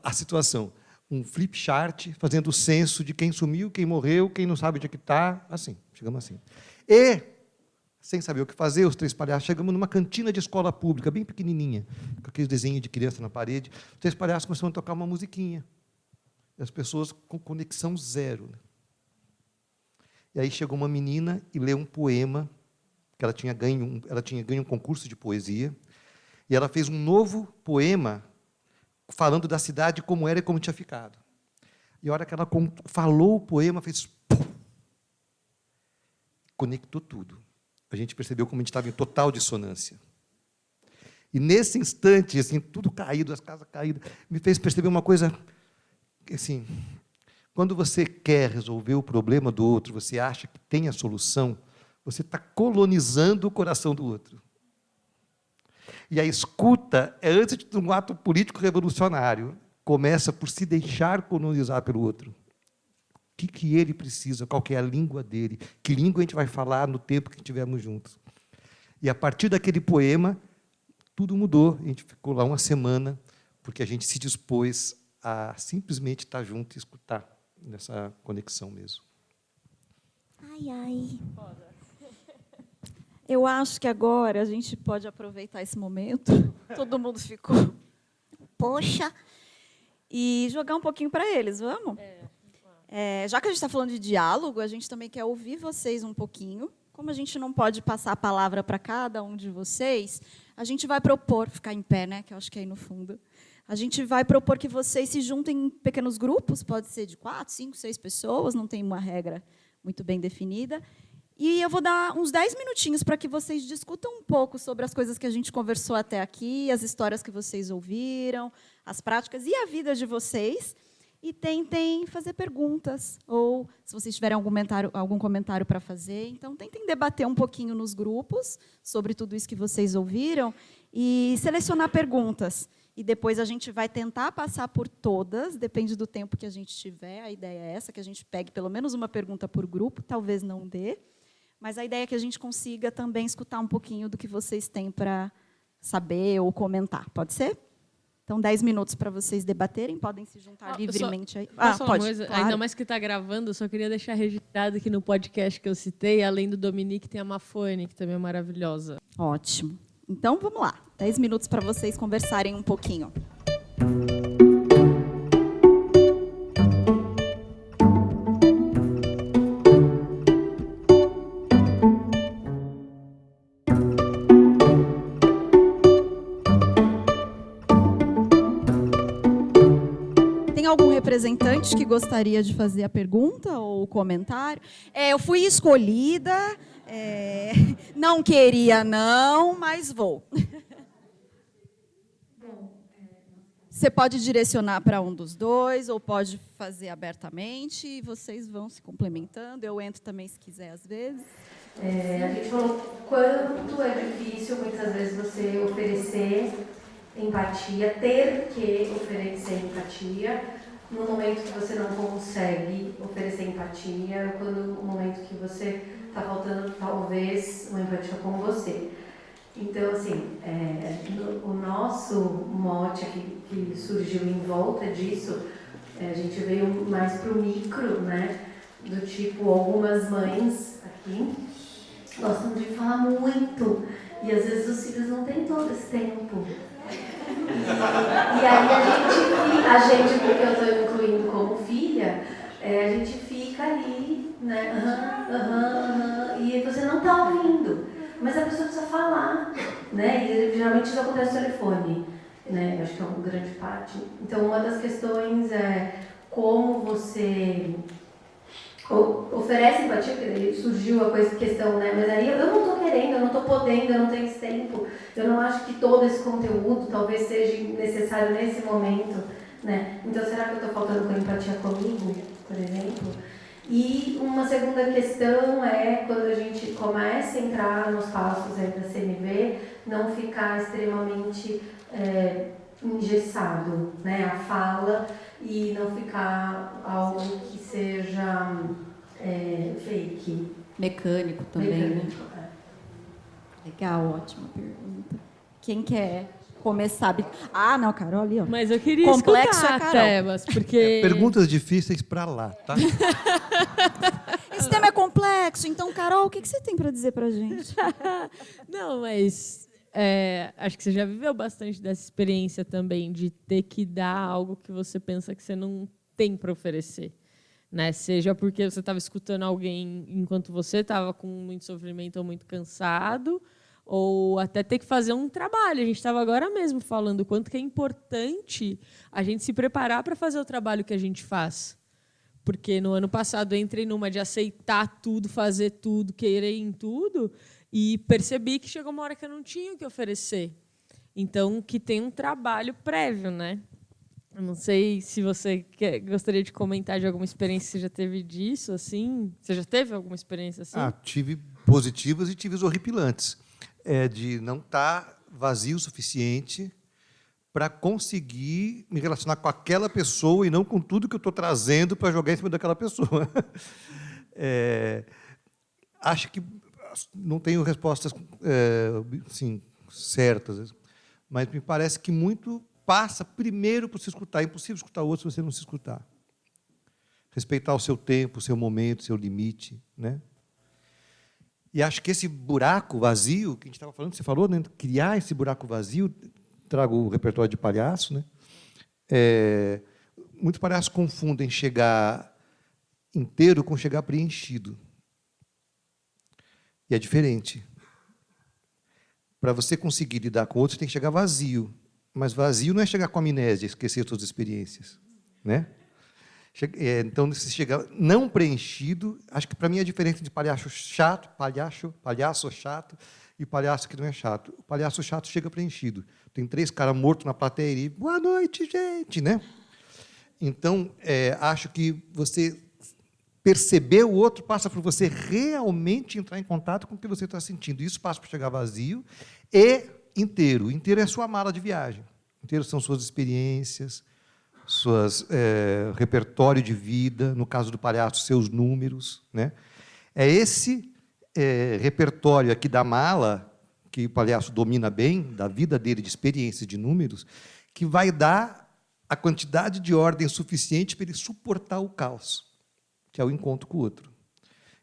a situação, um flip chart fazendo o censo de quem sumiu, quem morreu, quem não sabe onde é que está, assim, chegamos assim. E, sem saber o que fazer, os 3 palhaços, chegamos numa cantina de escola pública, bem pequenininha, com aqueles desenhos de criança na parede. Os 3 palhaços começaram a tocar uma musiquinha. E as pessoas com conexão zero. Né? E aí chegou uma menina e leu um poema, que ela tinha ganho um concurso de poesia, e ela fez um novo poema falando da cidade, como era e como tinha ficado. E a hora que ela falou o poema, fez... Pum, conectou tudo. A gente percebeu como a gente estava em total dissonância. E, nesse instante, assim, tudo caído, as casas caídas, me fez perceber uma coisa, assim, quando você quer resolver o problema do outro, você acha que tem a solução, você está colonizando o coração do outro. E a escuta é antes de um ato político revolucionário. Começa por se deixar colonizar pelo outro. O que ele precisa, qual que é a língua dele, que língua a gente vai falar no tempo que estivermos juntos. E, a partir daquele poema, tudo mudou. A gente ficou lá uma semana, porque a gente se dispôs a simplesmente estar junto e escutar, nessa conexão mesmo. Ai, ai. Eu acho que agora a gente pode aproveitar esse momento. Todo mundo ficou, poxa, e jogar um pouquinho para eles, vamos? Já que a gente está falando de diálogo, a gente também quer ouvir vocês um pouquinho. Como a gente não pode passar a palavra para cada um de vocês, a gente vai propor, ficar em pé, né, que eu acho que é aí no fundo, a gente vai propor que vocês se juntem em pequenos grupos, pode ser de 4, 5, 6 pessoas, não tem uma regra muito bem definida. E eu vou dar uns 10 minutinhos para que vocês discutam um pouco sobre as coisas que a gente conversou até aqui, as histórias que vocês ouviram, as práticas e a vida de vocês, e tentem fazer perguntas, ou, se vocês tiverem algum comentário para fazer, então tentem debater um pouquinho nos grupos sobre tudo isso que vocês ouviram e selecionar perguntas. E depois a gente vai tentar passar por todas, depende do tempo que a gente tiver, a ideia é essa, que a gente pegue pelo menos uma pergunta por grupo, talvez não dê, mas a ideia é que a gente consiga também escutar um pouquinho do que vocês têm para saber ou comentar. Pode ser? Então, 10 minutos para vocês debaterem, podem se juntar livremente aí. Pode. Claro. Ainda mais que está gravando, eu só queria deixar registrado que no podcast que eu citei, além do Dominique, tem a Mafone, que também é maravilhosa. Ótimo. Então, vamos lá. 10 minutos para vocês conversarem um pouquinho. Tem algum representante que gostaria de fazer a pergunta ou o comentário? Eu fui escolhida, não queria não, mas vou. Você pode direcionar para um dos dois, ou pode fazer abertamente, e vocês vão se complementando. Eu entro também, se quiser, às vezes. A gente falou quanto é difícil, muitas vezes, você oferecer empatia, ter que oferecer empatia, no momento que você não consegue oferecer empatia, ou no momento que você está faltando, talvez, uma empatia com você. Então, assim, o nosso mote que surgiu em volta disso, a gente veio mais para o micro, né? Do tipo, algumas mães aqui gostam de falar muito, e às vezes os filhos não têm todo esse tempo. E aí a gente, porque eu estou incluindo como filha, a gente fica ali, né? E você não está ouvindo. Mas a pessoa precisa falar. né? E geralmente isso acontece no telefone, né? Eu acho que é uma grande parte. Então, uma das questões é como você oferece empatia, porque daí surgiu a questão, né? Mas aí eu não estou querendo, eu não estou podendo, eu não tenho esse tempo, eu não acho que todo esse conteúdo talvez seja necessário nesse momento, né? Então, será que eu estou faltando com empatia comigo, por exemplo? E uma segunda questão é quando a gente começa a entrar nos passos aí da CNV, não ficar extremamente engessado, né? A fala e não ficar algo que seja fake. Mecânico também, Mecânico, né? Legal, ótima pergunta. Quem quer começar? Ah, não, Carol ali, ó. Mas eu queria Complexo escutar, é Carol. Tebas, porque... Perguntas difíceis para lá, tá? Esse tema é complexo, então, Carol, o que você tem para dizer pra gente? Não, mas acho que você já viveu bastante dessa experiência também, de ter que dar algo que você pensa que você não tem para oferecer. Né? Seja porque você estava escutando alguém enquanto você estava com muito sofrimento ou muito cansado, ou até ter que fazer um trabalho. A gente estava agora mesmo falando o quanto que é importante a gente se preparar para fazer o trabalho que a gente faz. Porque no ano passado eu entrei numa de aceitar tudo, fazer tudo, querer em tudo, e percebi que chegou uma hora que eu não tinha o que oferecer. Então, que tem um trabalho prévio, né? Eu não sei se você gostaria de comentar de alguma experiência que você já teve disso, assim. Você já teve alguma experiência assim? Tive positivas e tive horripilantes. De não estar vazio o suficiente para conseguir me relacionar com aquela pessoa e não com tudo que eu estou trazendo para jogar em cima daquela pessoa. Acho que não tenho respostas assim, certas, mas me parece que muito passa primeiro por se escutar. É impossível escutar o outro se você não se escutar. Respeitar o seu tempo, o seu momento, o seu limite, né? E acho que esse buraco vazio, que a gente estava falando, você falou, né? Criar esse buraco vazio, trago o repertório de palhaço, né? Muitos palhaços confundem chegar inteiro com chegar preenchido. E é diferente. Para você conseguir lidar com outros, tem que chegar vazio. Mas vazio não é chegar com amnésia, esquecer suas experiências, né? Então, se chegar não preenchido, acho que para mim a diferença de palhaço chato, palhaço chato e palhaço que não é chato. O palhaço chato chega preenchido. Tem 3 caras mortos na plateia e boa noite, gente, né? Então, acho que você perceber o outro passa por você realmente entrar em contato com o que você está sentindo. Isso passa por chegar vazio e inteiro. Inteiro é a sua mala de viagem. Inteiro são suas experiências, suas repertório de vida, no caso do palhaço, seus números, né? É esse repertório aqui da mala, que o palhaço domina bem, da vida dele, de experiências, de números, que vai dar a quantidade de ordem suficiente para ele suportar o caos, que é o encontro com o outro.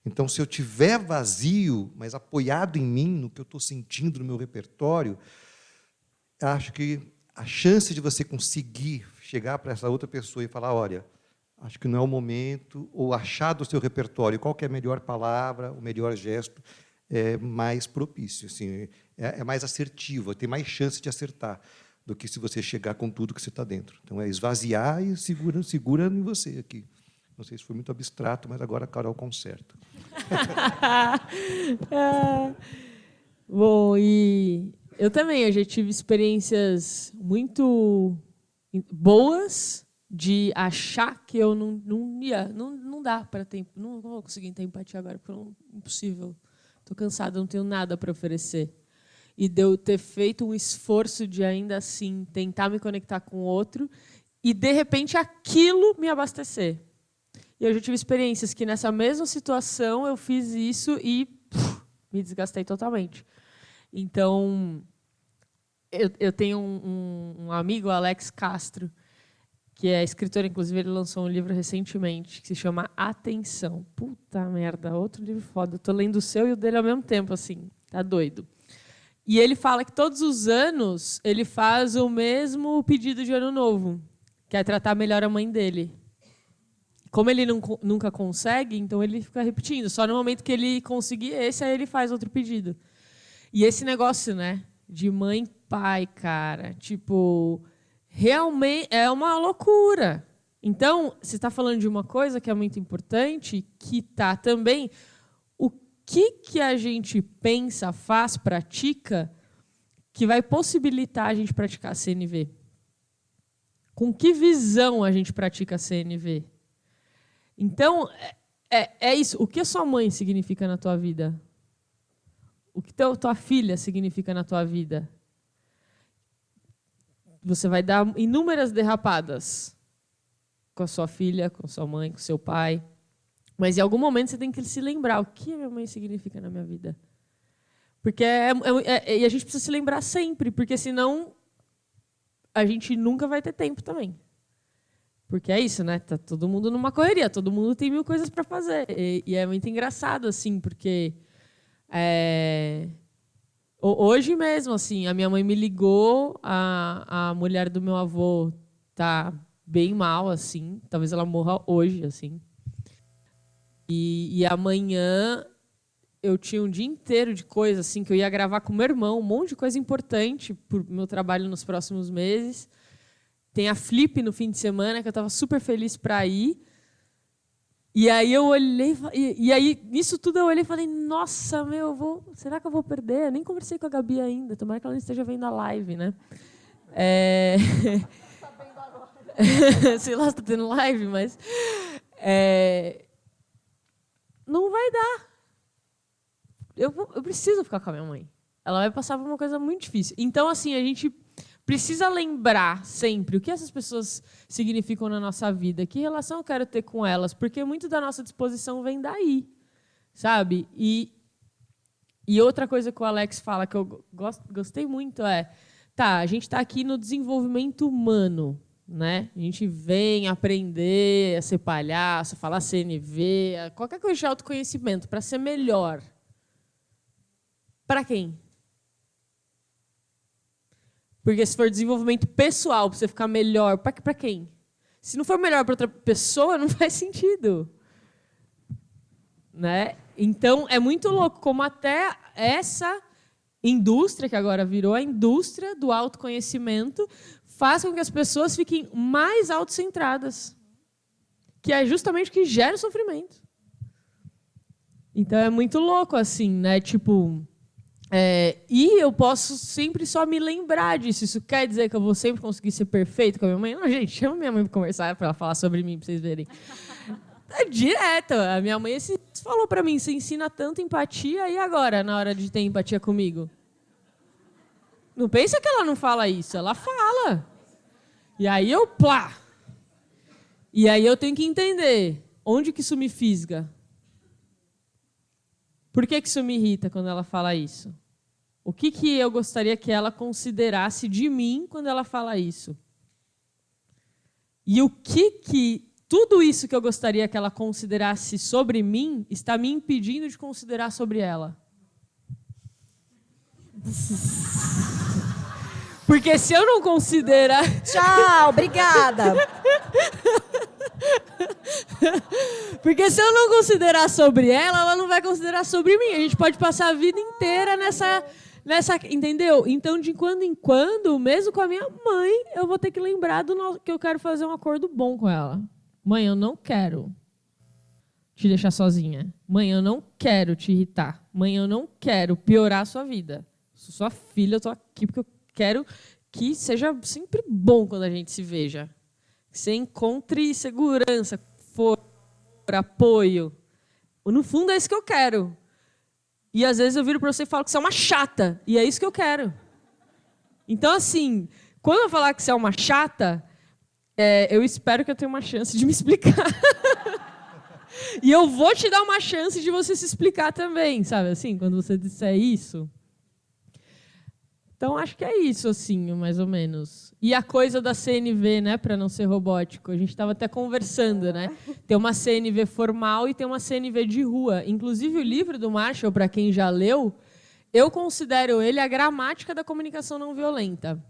Então, se eu tiver vazio, mas apoiado em mim, no que eu estou sentindo no meu repertório, acho que a chance de você conseguir chegar para essa outra pessoa e falar, olha, acho que não é o momento, ou achar do seu repertório qual que é a melhor palavra, o melhor gesto, é mais propício, assim, é mais assertivo, tem mais chance de acertar do que se você chegar com tudo que você está dentro. Então, é esvaziar e segura em você aqui. Não sei se foi muito abstrato, mas agora a Carol conserta. Bom, e eu já tive experiências muito boas de achar que eu não dá para ter, não vou conseguir ter empatia agora, porque é impossível. Estou cansada, não tenho nada para oferecer. E de eu ter feito um esforço de ainda assim tentar me conectar com o outro e de repente aquilo me abastecer. E eu já tive experiências que nessa mesma situação eu fiz isso e me desgastei totalmente. Então, eu tenho um amigo, Alex Castro, que é escritor, inclusive ele lançou um livro recentemente, que se chama Atenção. Puta merda, outro livro foda. Eu estou lendo o seu e o dele ao mesmo tempo, assim, tá doido. E ele fala que todos os anos ele faz o mesmo pedido de ano novo, que é tratar melhor a mãe dele. Como ele nunca consegue, então ele fica repetindo. Só no momento que ele conseguir esse, aí ele faz outro pedido. E esse negócio, né? de mãe e pai, cara. Tipo, realmente é uma loucura. Então, você está falando de uma coisa que é muito importante, que está também o que a gente pensa, faz, pratica, que vai possibilitar a gente praticar a CNV. Com que visão a gente pratica a CNV? Então, é isso. O que a sua mãe significa na tua vida? O que tua filha significa na tua vida? Você vai dar inúmeras derrapadas com a sua filha, com sua mãe, com seu pai. Mas, em algum momento, você tem que se lembrar o que a minha mãe significa na minha vida. Porque e a gente precisa se lembrar sempre, porque, senão, a gente nunca vai ter tempo também. Porque é isso, né? Tá todo mundo numa correria, todo mundo tem 1000 coisas para fazer. E é muito engraçado, assim, porque... Hoje mesmo, assim, a minha mãe me ligou, a mulher do meu avô tá bem mal, assim, talvez ela morra hoje, assim. E amanhã eu tinha um dia inteiro de coisa, assim, que eu ia gravar com meu irmão, um monte de coisa importante pro meu trabalho nos próximos meses. Tem a Flip no fim de semana, que eu estava super feliz para ir. E aí eu olhei, e aí nisso tudo eu olhei e falei, nossa, será que eu vou perder? Eu nem conversei com a Gabi ainda, tomara que ela não esteja vendo a live, né? Sei lá se está tendo live, mas... não vai dar. Eu preciso ficar com a minha mãe. Ela vai passar por uma coisa muito difícil. Então, assim, a gente precisa lembrar sempre o que essas pessoas significam na nossa vida, que relação eu quero ter com elas, porque muito da nossa disposição vem daí, sabe? E outra coisa que o Alex fala, que eu gostei muito, a gente está aqui no desenvolvimento humano, né? A gente vem aprender a ser palhaço, a falar CNV, qualquer coisa de autoconhecimento, para ser melhor. Para quem? Porque se for desenvolvimento pessoal, para você ficar melhor, para quem? Se não for melhor para outra pessoa, não faz sentido. Né? Então, é muito louco como até essa indústria, que agora virou a indústria do autoconhecimento, faz com que as pessoas fiquem mais autocentradas, que é justamente o que gera o sofrimento. Então, é muito louco, assim, né? Tipo... e eu posso sempre só me lembrar disso. Isso quer dizer que eu vou sempre conseguir ser perfeito com a minha mãe? Não, gente, chama minha mãe para conversar, para ela falar sobre mim, para vocês verem. É direto. A minha mãe falou para mim, você ensina tanta empatia, e agora, na hora de ter empatia comigo? Não pensa que ela não fala isso, ela fala. E aí eu, plá. E aí eu tenho que entender onde que isso me fisga. Por que isso me irrita quando ela fala isso? O que eu gostaria que ela considerasse de mim quando ela fala isso? E o que tudo isso que eu gostaria que ela considerasse sobre mim está me impedindo de considerar sobre ela? Porque se eu não considerar... Tchau, obrigada. Porque se eu não considerar sobre ela, ela não vai considerar sobre mim. A gente pode passar a vida inteira nessa... Entendeu? Então, de quando em quando, mesmo com a minha mãe, eu vou ter que lembrar que eu quero fazer um acordo bom com ela. Mãe, eu não quero te deixar sozinha. Mãe, eu não quero te irritar. Mãe, eu não quero piorar a sua vida. Sou sua filha, eu tô aqui porque eu quero que seja sempre bom quando a gente se veja. Que você encontre segurança, apoio. No fundo, é isso que eu quero. E, às vezes, eu viro para você e falo que você é uma chata. E é isso que eu quero. Então, assim, quando eu falar que você é uma chata, eu espero que eu tenha uma chance de me explicar. E eu vou te dar uma chance de você se explicar também, sabe? Assim, quando você disser isso... Então, acho que é isso, assim, mais ou menos. E a coisa da CNV, né, para não ser robótico, a gente estava até conversando, né? Tem uma CNV formal e tem uma CNV de rua. Inclusive, o livro do Marshall, para quem já leu, eu considero ele a gramática da comunicação não violenta.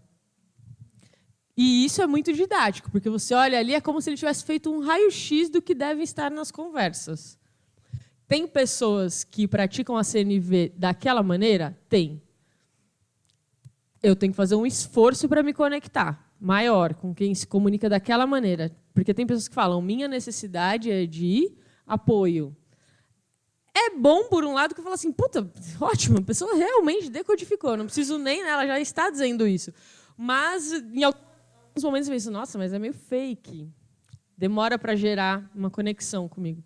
E isso é muito didático, porque você olha ali, é como se ele tivesse feito um raio-x do que deve estar nas conversas. Tem pessoas que praticam a CNV daquela maneira? Tem. eu tenho que fazer um esforço para me conectar maior com quem se comunica daquela maneira. Porque tem pessoas que falam, minha necessidade é de apoio. É bom, por um lado, que eu falo assim, puta, ótimo, a pessoa realmente decodificou, não preciso nem, ela já está dizendo isso. Mas, em alguns momentos, eu penso, nossa, mas é meio fake. Demora para gerar uma conexão comigo.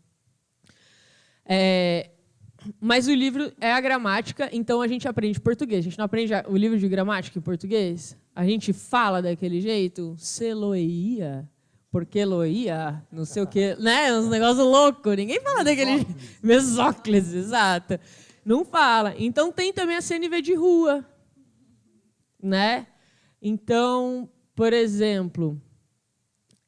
Mas o livro é a gramática, então a gente aprende português. A gente não aprende o livro de gramática em português? A gente fala daquele jeito, seloia, porque loia, não sei o quê, né? Uns negócios loucos. Ninguém fala daquele jeito. Mesóclise, exato. Não fala. Então tem também a CNV de rua, né? Então, por exemplo,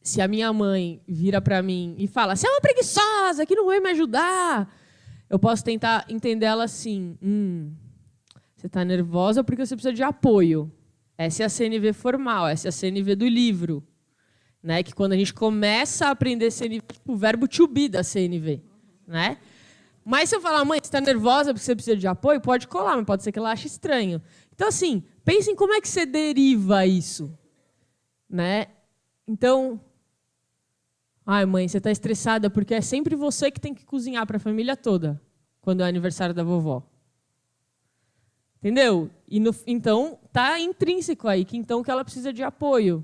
se a minha mãe vira para mim e fala, você é uma preguiçosa, que não vai me ajudar, eu posso tentar entender ela assim, você está nervosa porque você precisa de apoio. Essa é a CNV formal, essa é a CNV do livro. Né? Que quando a gente começa a aprender CNV, tipo, o verbo to be da CNV. Né? Mas se eu falar, mãe, você está nervosa porque você precisa de apoio, pode colar, mas pode ser que ela ache estranho. Então, assim, pense em como é que você deriva isso. Né? Então, ai, mãe, você está estressada porque é sempre você que tem que cozinhar para a família toda quando é aniversário da vovó. Entendeu? Então, está intrínseco aí que ela precisa de apoio.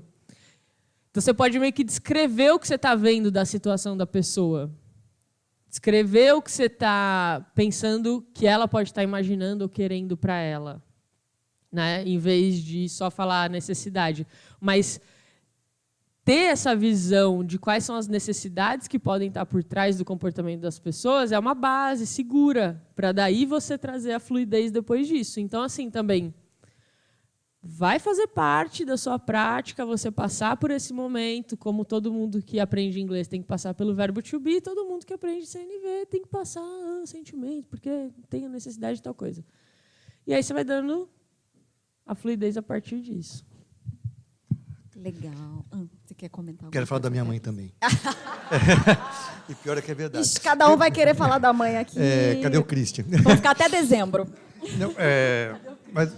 Então, você pode meio que descrever o que você está vendo da situação da pessoa. Descrever o que você está pensando que ela pode estar imaginando ou querendo para ela. Né? Em vez de só falar a necessidade. Mas ter essa visão de quais são as necessidades que podem estar por trás do comportamento das pessoas é uma base segura para daí você trazer a fluidez depois disso. Então, assim, também vai fazer parte da sua prática você passar por esse momento, como todo mundo que aprende inglês tem que passar pelo verbo to be, todo mundo que aprende CNV tem que passar sentimento, porque tem a necessidade de tal coisa. E aí você vai dando a fluidez a partir disso. Legal. Você quer comentar alguma Quero falar coisa? da minha mãe também. E pior é que é verdade. Ixi, cada um vai querer falar da mãe aqui. Cadê o Christian? Vamos ficar até dezembro. Não, mas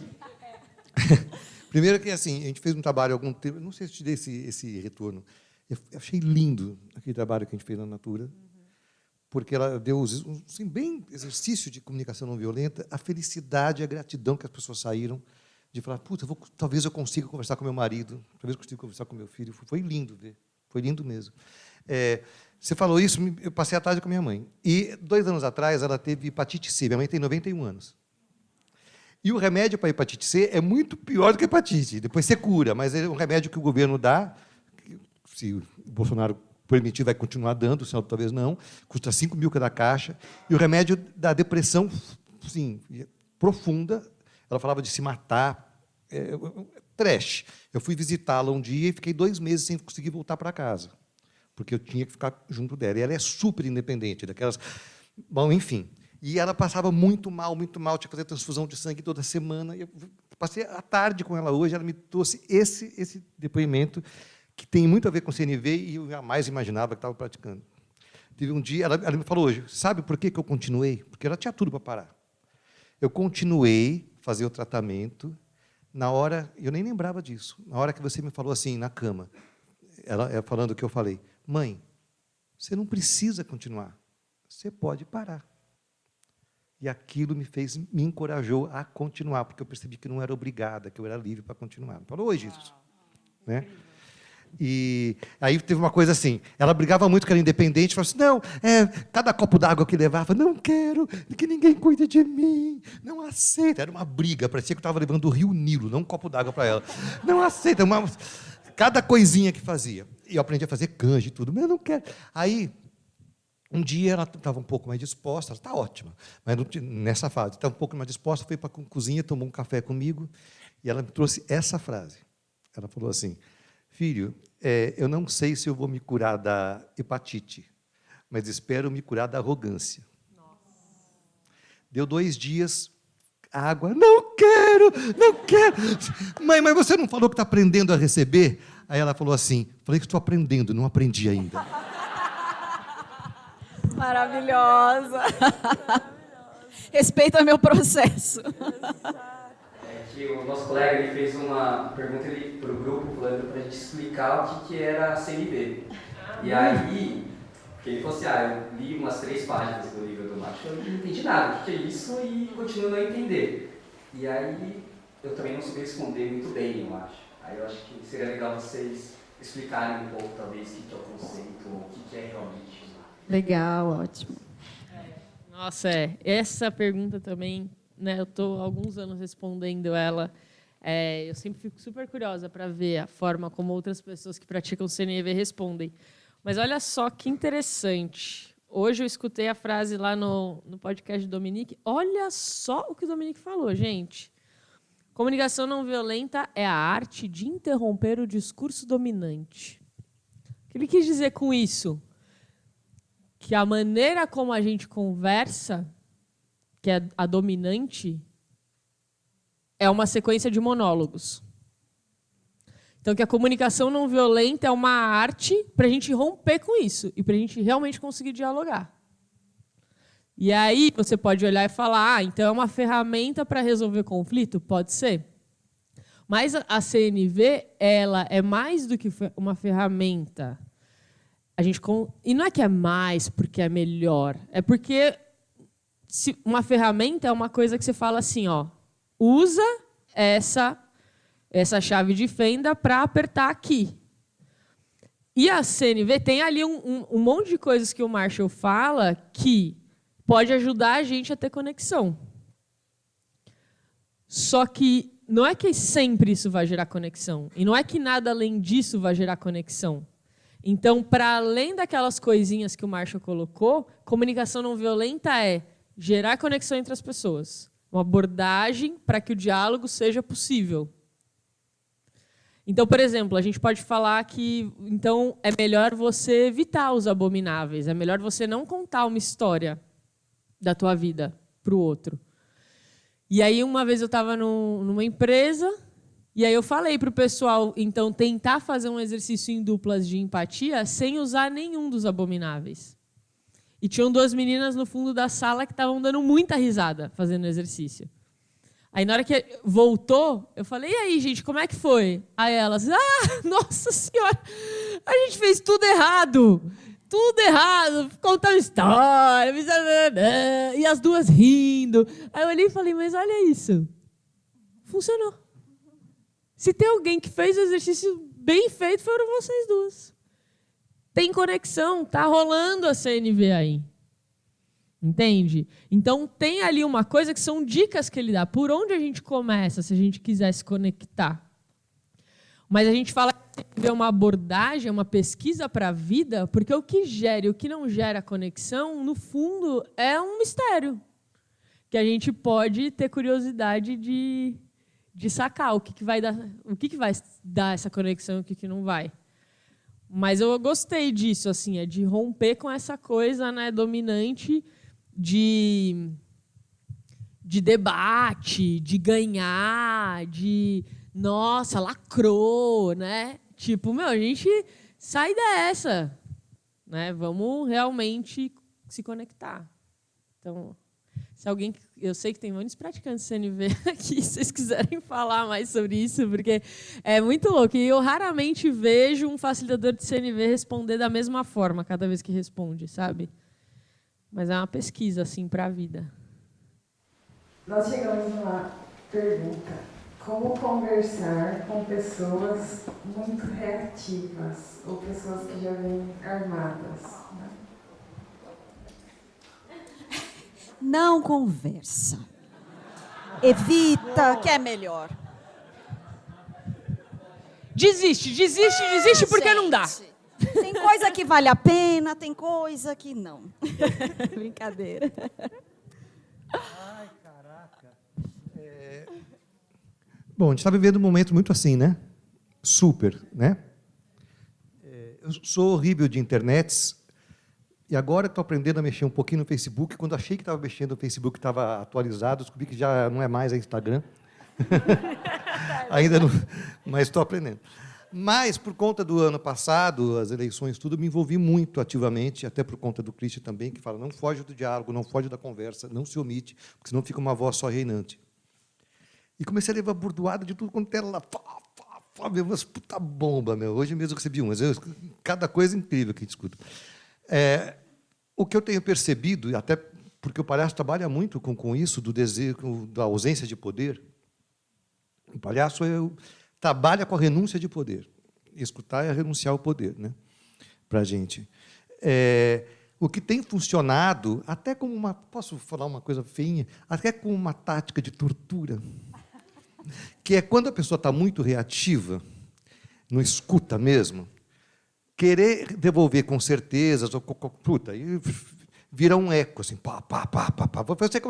primeiro que assim, a gente fez um trabalho há algum tempo, não sei se te dei esse retorno. Eu achei lindo aquele trabalho que a gente fez na Natura, porque ela deu assim, bem exercício de comunicação não violenta, a felicidade e a gratidão que as pessoas saíram de falar, puta, talvez eu consiga conversar com meu marido, talvez eu consiga conversar com meu filho. Foi lindo ver, foi lindo mesmo. Você falou isso, eu passei a tarde com a minha mãe. E 2 anos atrás ela teve hepatite C, minha mãe tem 91 anos. E o remédio para a hepatite C é muito pior do que a hepatite. Depois você cura, mas é um remédio que o governo dá, se o Bolsonaro permitir, vai continuar dando, senão talvez não, custa 5 mil cada caixa. E o remédio da depressão, sim, profunda. Ela falava de se matar, trash. Eu fui visitá-la um dia e fiquei 2 meses sem conseguir voltar para casa, porque eu tinha que ficar junto dela. E ela é super independente, daquelas... Bom, enfim. E ela passava muito mal, tinha que fazer transfusão de sangue toda semana. Eu passei a tarde com ela hoje, ela me trouxe esse depoimento, que tem muito a ver com CNV, e eu jamais imaginava que estava praticando. Teve um dia, ela me falou hoje, sabe por que eu continuei? Porque ela tinha tudo para parar. Eu continuei a fazer o tratamento, na hora, eu nem lembrava disso, na hora que você me falou assim, na cama, ela falando o que eu falei, mãe, você não precisa continuar, você pode parar. E aquilo me encorajou a continuar, porque eu percebi que não era obrigada, que eu era livre para continuar. Falou hoje isso. Né? E aí teve uma coisa assim, ela brigava muito que era independente, falava assim, não, cada copo d'água que levava, não quero que ninguém cuide de mim, não aceita. Era uma briga, parecia que eu estava levando o rio Nilo, não um copo d'água para ela. Não aceita, cada coisinha que fazia. E eu aprendi a fazer canja e tudo, mas eu não quero. Aí, um dia ela estava um pouco mais disposta, ela está ótima, mas nessa fase, estava um pouco mais disposta, foi para a cozinha, tomou um café comigo, e ela me trouxe essa frase. Ela falou assim, filho, eu não sei se eu vou me curar da hepatite, mas espero me curar da arrogância. Nossa. Deu 2 dias, água, não quero. Mãe, mas você não falou que está aprendendo a receber? Aí ela falou assim, falei que estou aprendendo, não aprendi ainda. Maravilhosa. Respeita meu processo. que o nosso colega ele fez uma pergunta para o grupo, falando para a gente explicar o que era a CNV. E aí, porque ele falou assim, eu li umas 3 páginas do livro do Marx, eu não entendi nada, o que é isso, e continuo não entender. E aí, eu também não soube responder muito bem, eu acho. Aí eu acho que seria legal vocês explicarem um pouco, talvez, o que é o conceito, o que é realmente. Legal, ótimo. Nossa, essa pergunta também, né, eu estou há alguns anos respondendo ela. Eu sempre fico super curiosa para ver a forma como outras pessoas que praticam CNV respondem. Mas olha só que interessante. Hoje eu escutei a frase lá no podcast do Dominique. Olha só o que o Dominique falou, gente. Comunicação não violenta é a arte de interromper o discurso dominante. O que ele quis dizer com isso? Que a maneira como a gente conversa, que é a dominante, é uma sequência de monólogos. Então, que a comunicação não violenta é uma arte para a gente romper com isso e para a gente realmente conseguir dialogar. E aí você pode olhar e falar, então é uma ferramenta para resolver conflito? Pode ser. Mas a CNV, ela é mais do que uma ferramenta. E não é que é mais porque é melhor, é porque uma ferramenta é uma coisa que você fala assim, usa essa chave de fenda para apertar aqui. E a CNV tem ali um monte de coisas que o Marshall fala que pode ajudar a gente a ter conexão. Só que não é que sempre isso vai gerar conexão. E não é que nada além disso vai gerar conexão. Então, para além daquelas coisinhas que o Marshall colocou, comunicação não violenta é gerar conexão entre as pessoas. Uma abordagem para que o diálogo seja possível. Então, por exemplo, a gente pode falar que então, é melhor você evitar os abomináveis. É melhor você não contar uma história da tua vida para o outro. E aí, uma vez eu estava numa empresa, e aí eu falei para o pessoal, então, tentar fazer um exercício em duplas de empatia sem usar nenhum dos abomináveis. E tinham 2 meninas no fundo da sala que estavam dando muita risada fazendo o exercício. Aí, na hora que voltou, eu falei, e aí, gente, como é que foi? Aí elas, nossa senhora, a gente fez tudo errado. Tudo errado, contando história, e as duas rindo. Aí eu olhei e falei, mas olha isso. Funcionou. Se tem alguém que fez o exercício bem feito, foram vocês duas. Tem conexão, tá rolando a CNV aí. Entende? Então, tem ali uma coisa que são dicas que ele dá. Por onde a gente começa, se a gente quiser se conectar? Mas a gente fala que é uma abordagem, uma pesquisa para a vida, porque o que gera e o que não gera conexão, no fundo, é um mistério. Que a gente pode ter curiosidade de sacar o que vai dar essa conexão e o que não vai. Mas eu gostei disso, assim, de romper com essa coisa, né, dominante de debate, de ganhar, nossa, lacrou, né? Tipo, a gente sai dessa, né? Vamos realmente se conectar. Então, se alguém... Eu sei que tem muitos praticantes de CNV aqui, se vocês quiserem falar mais sobre isso, porque é muito louco. E eu raramente vejo um facilitador de CNV responder da mesma forma cada vez que responde, sabe? Mas é uma pesquisa, assim, para a vida. Nós chegamos numa pergunta. Como conversar com pessoas muito reativas ou pessoas que já vêm armadas? Né? Não conversa. Evita, que é melhor. Desiste porque gente, não dá. Tem coisa que vale a pena, tem coisa que não. Brincadeira. Ai, caraca. Bom, a gente está vivendo um momento muito assim, né? Super, né? Eu sou horrível de internets e agora estou aprendendo a mexer um pouquinho no Facebook. Quando achei que estava mexendo no Facebook, estava atualizado, descobri que já não é mais a Instagram. Ainda não, mas estou aprendendo. Mas, por conta do ano passado, as eleições, tudo, me envolvi muito ativamente, até por conta do Christian também, que fala, não foge do diálogo, não foge da conversa, não se omite, porque senão fica uma voz só reinante. E comecei a levar bordoada de tudo quanto era lá. Meu, umas puta bomba, meu. Hoje mesmo eu recebi umas. Cada coisa incrível que a gente escuta. O que eu tenho percebido, até porque o palhaço trabalha muito com isso, do desejo, da ausência de poder. O palhaço trabalha com a renúncia de poder. Escutar é renunciar ao poder, né, para a gente. O que tem funcionado, até como uma... Posso falar uma coisa feinha? Até como uma tática de tortura, que é quando a pessoa está muito reativa, não escuta mesmo, querer devolver com certezas, ou e vira um eco, assim, pá. Você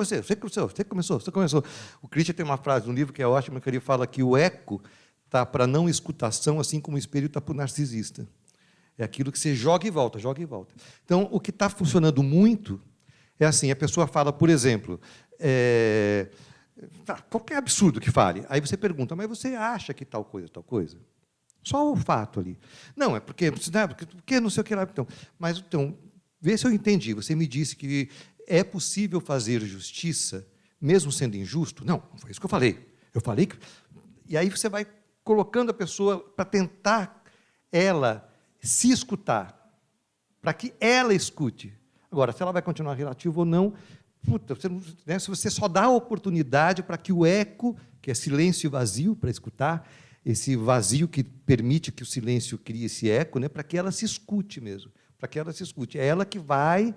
começou. O Christian tem uma frase no livro que é ótima, que ele fala que o eco está para não escutação, assim como o espelho está para o narcisista. É aquilo que você joga e volta. Então, o que está funcionando muito é assim, a pessoa fala, por exemplo, qualquer absurdo que fale, aí você pergunta, mas você acha que tal coisa? Só o fato ali. Não, é porque não sei o que lá. Então, vê se eu entendi. Você me disse que é possível fazer justiça, mesmo sendo injusto? Não foi isso que eu falei. Eu falei que... E aí você vai colocando a pessoa para tentar ela se escutar, para que ela escute. Agora, se ela vai continuar relativa ou não, se você só dá a oportunidade para que o eco, que é silêncio e vazio para escutar, esse vazio que permite que o silêncio crie esse eco, né, para que ela se escute mesmo, para que ela se escute. É ela que vai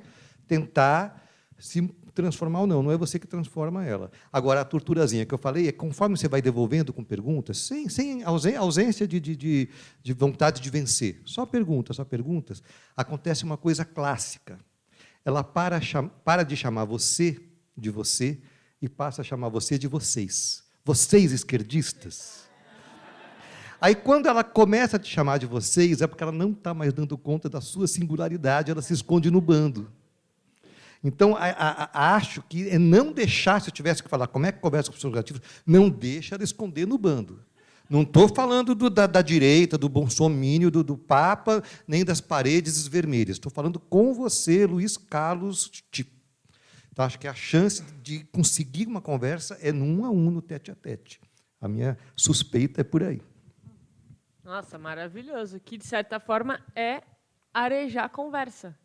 tentar se transformar ou não é você que transforma ela. Agora, a torturazinha que eu falei é conforme você vai devolvendo com perguntas, sem ausência de vontade de vencer, só perguntas, acontece uma coisa clássica. Ela para de chamar você de você e passa a chamar você de vocês. Vocês esquerdistas. Aí, quando ela começa a te chamar de vocês, é porque ela não está mais dando conta da sua singularidade, ela se esconde no bando. Então, acho que é não deixar, se eu tivesse que falar como é que conversa com os negativos, não deixa ela esconder no bando. Não estou falando da direita, do bolsomínio, do Papa, nem das paredes vermelhas. Estou falando com você, Luiz Carlos. Então, acho que a chance de conseguir uma conversa é no 1 a 1, no tete-a-tete. A minha suspeita é por aí. Nossa, maravilhoso. Que, de certa forma, é arejar a conversa.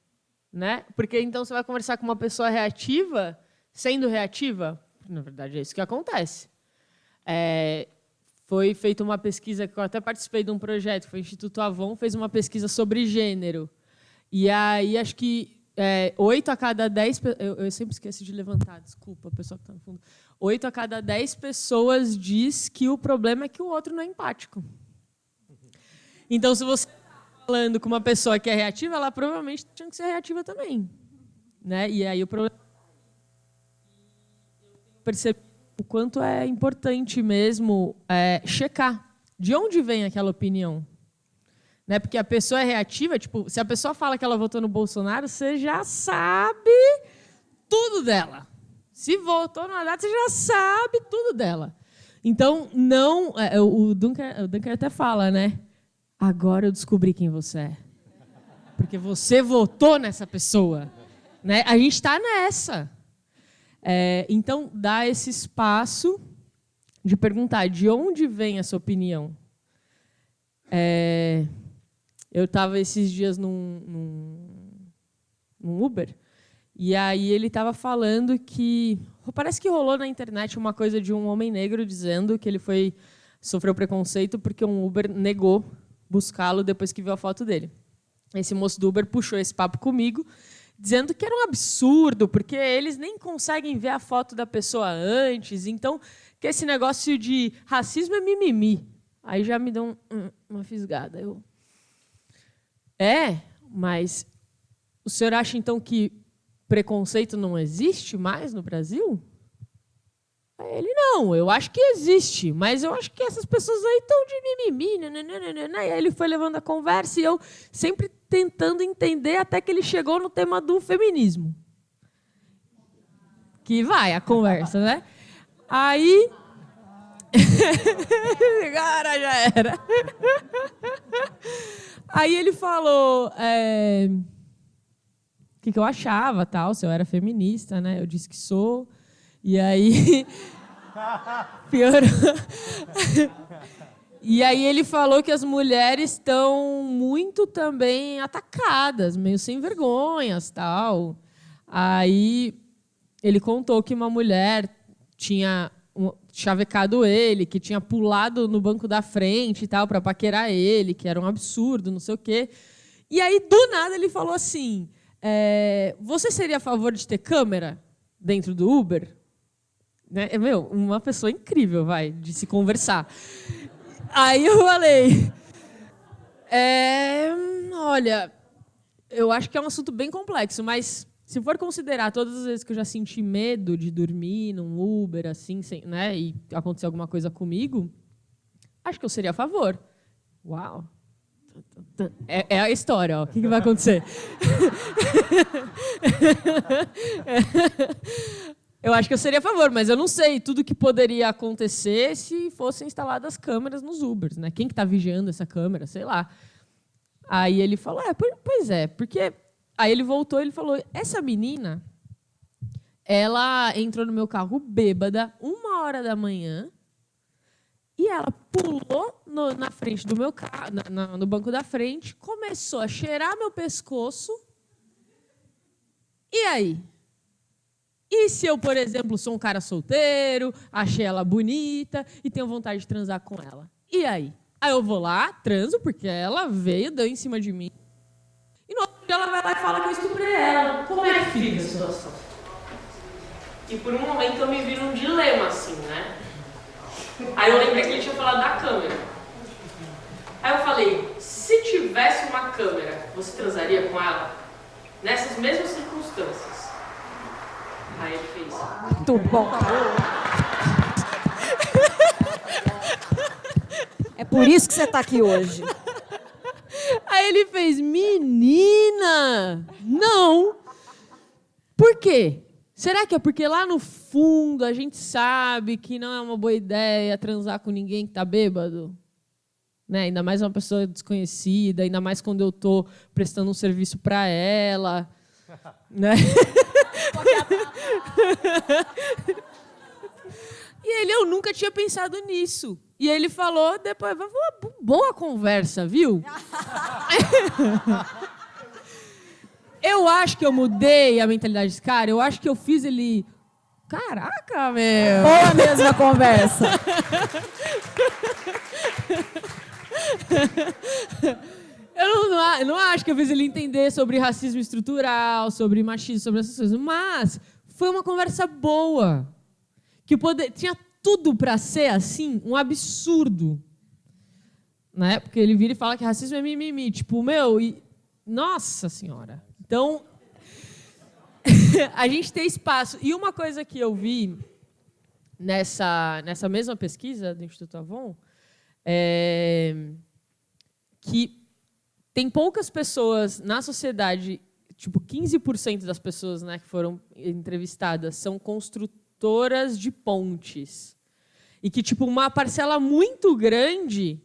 Né? Porque, então, você vai conversar com uma pessoa reativa, sendo reativa? Na verdade, é isso que acontece. Foi feita uma pesquisa, que eu até participei de um projeto, foi o Instituto Avon, fez uma pesquisa sobre gênero. E aí, acho que 8 a cada 10... Eu sempre esqueço de levantar, desculpa, o pessoal que está no fundo. 8 a cada 10 pessoas diz que o problema é que o outro não é empático. Então, se você está falando com uma pessoa que é reativa, ela provavelmente tinha que ser reativa também. Né? E aí o problema... Eu percebi o quanto é importante mesmo checar de onde vem aquela opinião. Né? Porque a pessoa é reativa, tipo, se a pessoa fala que ela votou no Bolsonaro, você já sabe tudo dela. Se votou no Haddad, você já sabe tudo dela. Então, não... O Duncan até fala, né? Agora eu descobri quem você é. Porque você votou nessa pessoa. Né? A gente está nessa. Então, dá esse espaço de perguntar de onde vem essa opinião. Eu estava esses dias num Uber, e aí ele estava falando que... Parece que rolou na internet uma coisa de um homem negro dizendo que ele sofreu preconceito porque um Uber negou buscá-lo depois que viu a foto dele. Esse moço do Uber puxou esse papo comigo, dizendo que era um absurdo, porque eles nem conseguem ver a foto da pessoa antes, então que esse negócio de racismo é mimimi. Aí já me deu uma fisgada. Mas o senhor acha, então, que preconceito não existe mais no Brasil? Ele, não, eu acho que existe, mas eu acho que essas pessoas aí estão de mimimi. E aí ele foi levando a conversa e eu sempre tentando entender até que ele chegou no tema do feminismo. Que vai a conversa, né? Aí... Agora já era. Aí ele falou o que eu achava, tal, se eu era feminista, né? Eu disse que sou. E aí Piorou. E aí ele falou que as mulheres estão muito também atacadas, meio sem vergonhas, tal. Aí ele contou que uma mulher tinha chavecado ele, que tinha pulado no banco da frente e tal para paquerar ele, que era um absurdo, não sei o quê. E aí, do nada, ele falou assim, você seria a favor de ter câmera dentro do Uber? Né? Uma pessoa incrível, de se conversar. Aí eu falei, olha, eu acho que é um assunto bem complexo, mas se for considerar todas as vezes que eu já senti medo de dormir num Uber, assim, né, e acontecer alguma coisa comigo, acho que eu seria a favor. Uau! É a história, ó. O que vai acontecer? Eu acho que eu seria a favor, mas eu não sei tudo que poderia acontecer se fossem instaladas câmeras nos Ubers, né? Quem que está vigiando essa câmera? Sei lá. Aí ele falou, pois é, porque... Aí ele voltou e ele falou, essa menina, ela entrou no meu carro bêbada, 1h da manhã, e ela pulou na frente do meu carro, no banco da frente, começou a cheirar meu pescoço. E aí? E se eu, por exemplo, sou um cara solteiro, achei ela bonita e tenho vontade de transar com ela? E aí? Aí eu vou lá, transo, porque ela veio, deu em cima de mim. E no outro dia ela vai lá e fala que eu estuprei ela. Como é que fica a situação? E por um momento eu me vi num dilema, assim, né? Aí eu lembrei que ele tinha falado da câmera. Aí eu falei, se tivesse uma câmera, você transaria com ela? Nessas mesmas circunstâncias. Aí ele fez. Muito bom. É por isso que você está aqui hoje. Aí ele fez, menina, não. Por quê? Será que é porque lá no fundo a gente sabe que não é uma boa ideia transar com ninguém que está bêbado? Né? Ainda mais uma pessoa desconhecida, ainda mais quando eu estou prestando um serviço para ela. Né? E eu nunca tinha pensado nisso. E ele falou, depois, boa conversa, viu? Eu acho que eu mudei a mentalidade desse cara, eu acho que eu fiz ele... Caraca, meu! Boa mesma conversa. Eu não acho que eu fiz ele entender sobre racismo estrutural, sobre machismo, sobre essas coisas, mas foi uma conversa boa. Que tinha tudo para ser, assim, um absurdo. Né? Porque ele vira e fala que racismo é mimimi. Tipo, nossa Senhora. Então, a gente tem espaço. E uma coisa que eu vi nessa mesma pesquisa do Instituto Avon é que tem poucas pessoas na sociedade, tipo 15% das pessoas, né, que foram entrevistadas são construtoras de pontes. E que tipo uma parcela muito grande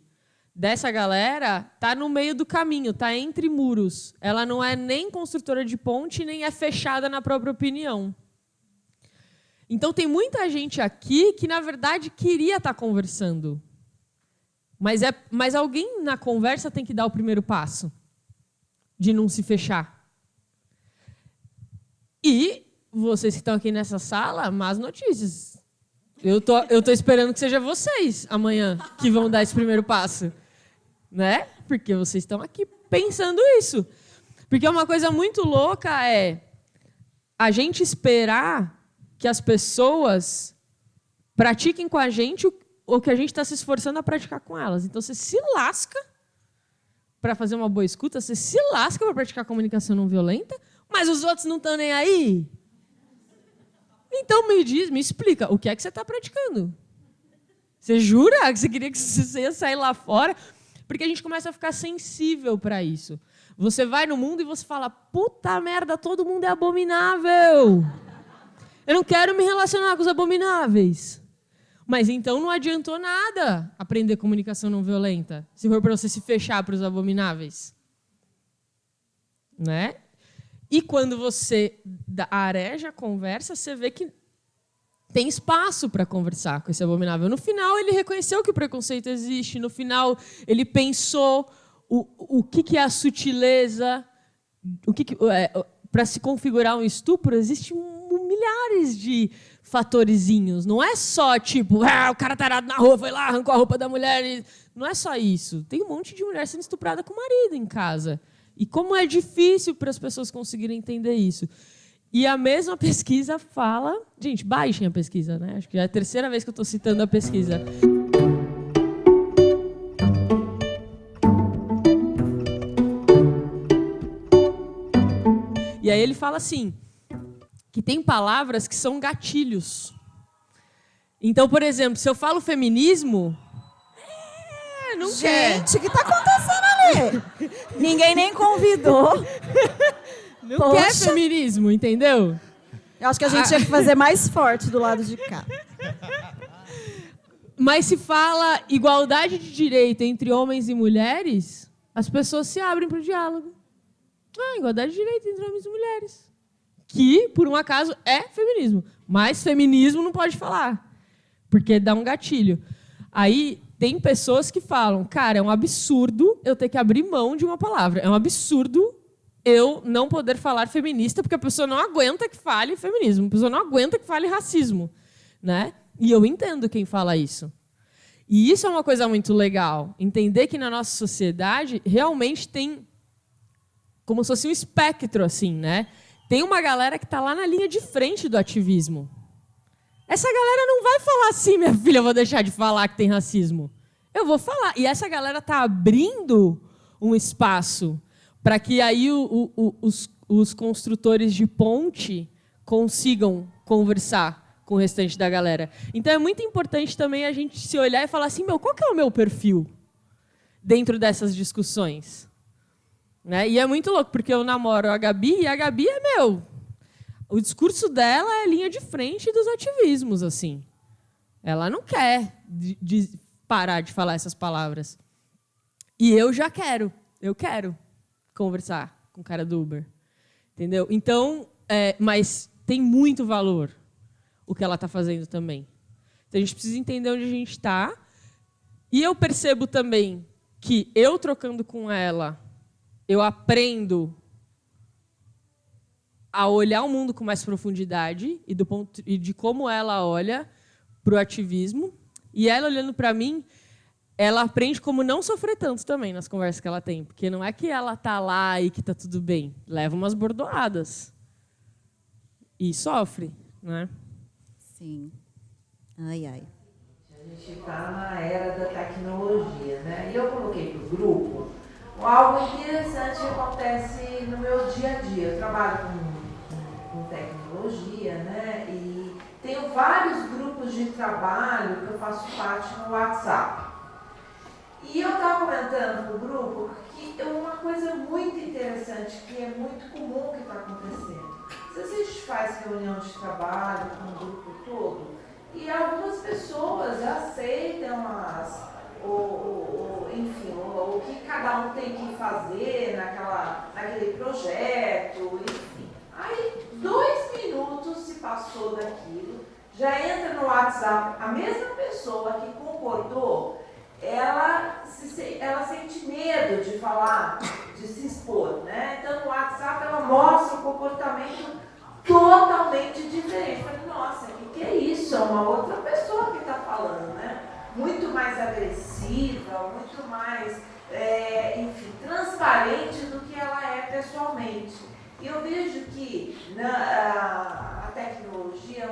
dessa galera está no meio do caminho, está entre muros. Ela não é nem construtora de ponte, nem é fechada na própria opinião. Então, tem muita gente aqui que, na verdade, queria estar conversando. Mas alguém na conversa tem que dar o primeiro passo de não se fechar. E vocês que estão aqui nessa sala, más notícias. Eu tô esperando que seja vocês amanhã que vão dar esse primeiro passo. Né? Porque vocês estão aqui pensando isso. Porque uma coisa muito louca é a gente esperar que as pessoas pratiquem com a gente o que a gente está se esforçando a praticar com elas. Então, você se lasca para fazer uma boa escuta, você se lasca para praticar comunicação não violenta, mas os outros não estão nem aí. Então, me explica, o que é que você está praticando? Você jura que você queria que você ia sair lá fora? Porque a gente começa a ficar sensível para isso. Você vai no mundo e você fala, puta merda, todo mundo é abominável. Eu não quero me relacionar com os abomináveis. Mas então não adiantou nada aprender comunicação não violenta, se for para você se fechar para os abomináveis. Né? E quando você areja a conversa, você vê que tem espaço para conversar com esse abominável. No final, ele reconheceu que o preconceito existe. No final, ele pensou o que é a sutileza, para se configurar um estupro, existem milhares de fatorzinhos. Não é só, tipo, o cara tarado na rua, foi lá, arrancou a roupa da mulher. Não é só isso. Tem um monte de mulher sendo estuprada com o marido em casa. E como é difícil para as pessoas conseguirem entender isso. E a mesma pesquisa fala... Gente, baixem a pesquisa, né? Acho que já é a terceira vez que eu estou citando a pesquisa. E aí ele fala assim, que tem palavras que são gatilhos. Então, por exemplo, se eu falo feminismo... não quer. Gente, o que está acontecendo ali? Ninguém nem convidou. Não quer feminismo, entendeu? Eu acho que a gente tinha que fazer mais forte do lado de cá. Mas se fala igualdade de direito entre homens e mulheres, as pessoas se abrem para o diálogo. Igualdade de direito entre homens e mulheres. Que, por um acaso, é feminismo. Mas feminismo não pode falar, porque dá um gatilho. Aí tem pessoas que falam, cara, é um absurdo eu ter que abrir mão de uma palavra. É um absurdo eu não poder falar feminista, porque a pessoa não aguenta que fale feminismo, a pessoa não aguenta que fale racismo, né? E eu entendo quem fala isso. E isso é uma coisa muito legal, entender que na nossa sociedade realmente tem como se fosse um espectro, assim, né? Tem uma galera que está lá na linha de frente do ativismo. Essa galera não vai falar assim, minha filha, eu vou deixar de falar que tem racismo. Eu vou falar. E essa galera está abrindo um espaço para que aí os construtores de ponte consigam conversar com o restante da galera. Então é muito importante também a gente se olhar e falar assim, qual que é o meu perfil dentro dessas discussões? Né? E é muito louco, porque eu namoro a Gabi, e a Gabi é o discurso dela é linha de frente dos ativismos, assim. Ela não quer parar de falar essas palavras. E eu já quero. Eu quero conversar com o cara do Uber. Entendeu? Então, mas tem muito valor o que ela está fazendo também. Então, a gente precisa entender onde a gente está. E eu percebo também que eu trocando com ela, eu aprendo a olhar o mundo com mais profundidade e de como ela olha para o ativismo. E ela, olhando para mim, ela aprende como não sofrer tanto também nas conversas que ela tem. Porque não é que ela está lá e que está tudo bem. Leva umas bordoadas. E sofre, né? Sim. Ai, ai. A gente está na era da tecnologia, né? E eu coloquei para o grupo algo interessante que acontece no meu dia a dia. Eu trabalho com tecnologia, né? E tenho vários grupos de trabalho que eu faço parte no WhatsApp. E eu estava comentando para o grupo que é uma coisa muito interessante, que é muito comum que está acontecendo. Se a gente faz reunião de trabalho com o grupo todo, e algumas pessoas aceitam o que cada um tem que fazer naquele projeto, enfim. Aí, 2 minutos se passou daquilo, já entra no WhatsApp, a mesma pessoa que concordou, ela sente medo de falar, de se expor, né? Então, no WhatsApp, ela mostra um comportamento totalmente diferente. Eu falei, nossa, o que é isso? É uma outra pessoa que está falando, né? Muito mais agressiva, muito mais, transparente do que ela é pessoalmente. E eu vejo que a tecnologia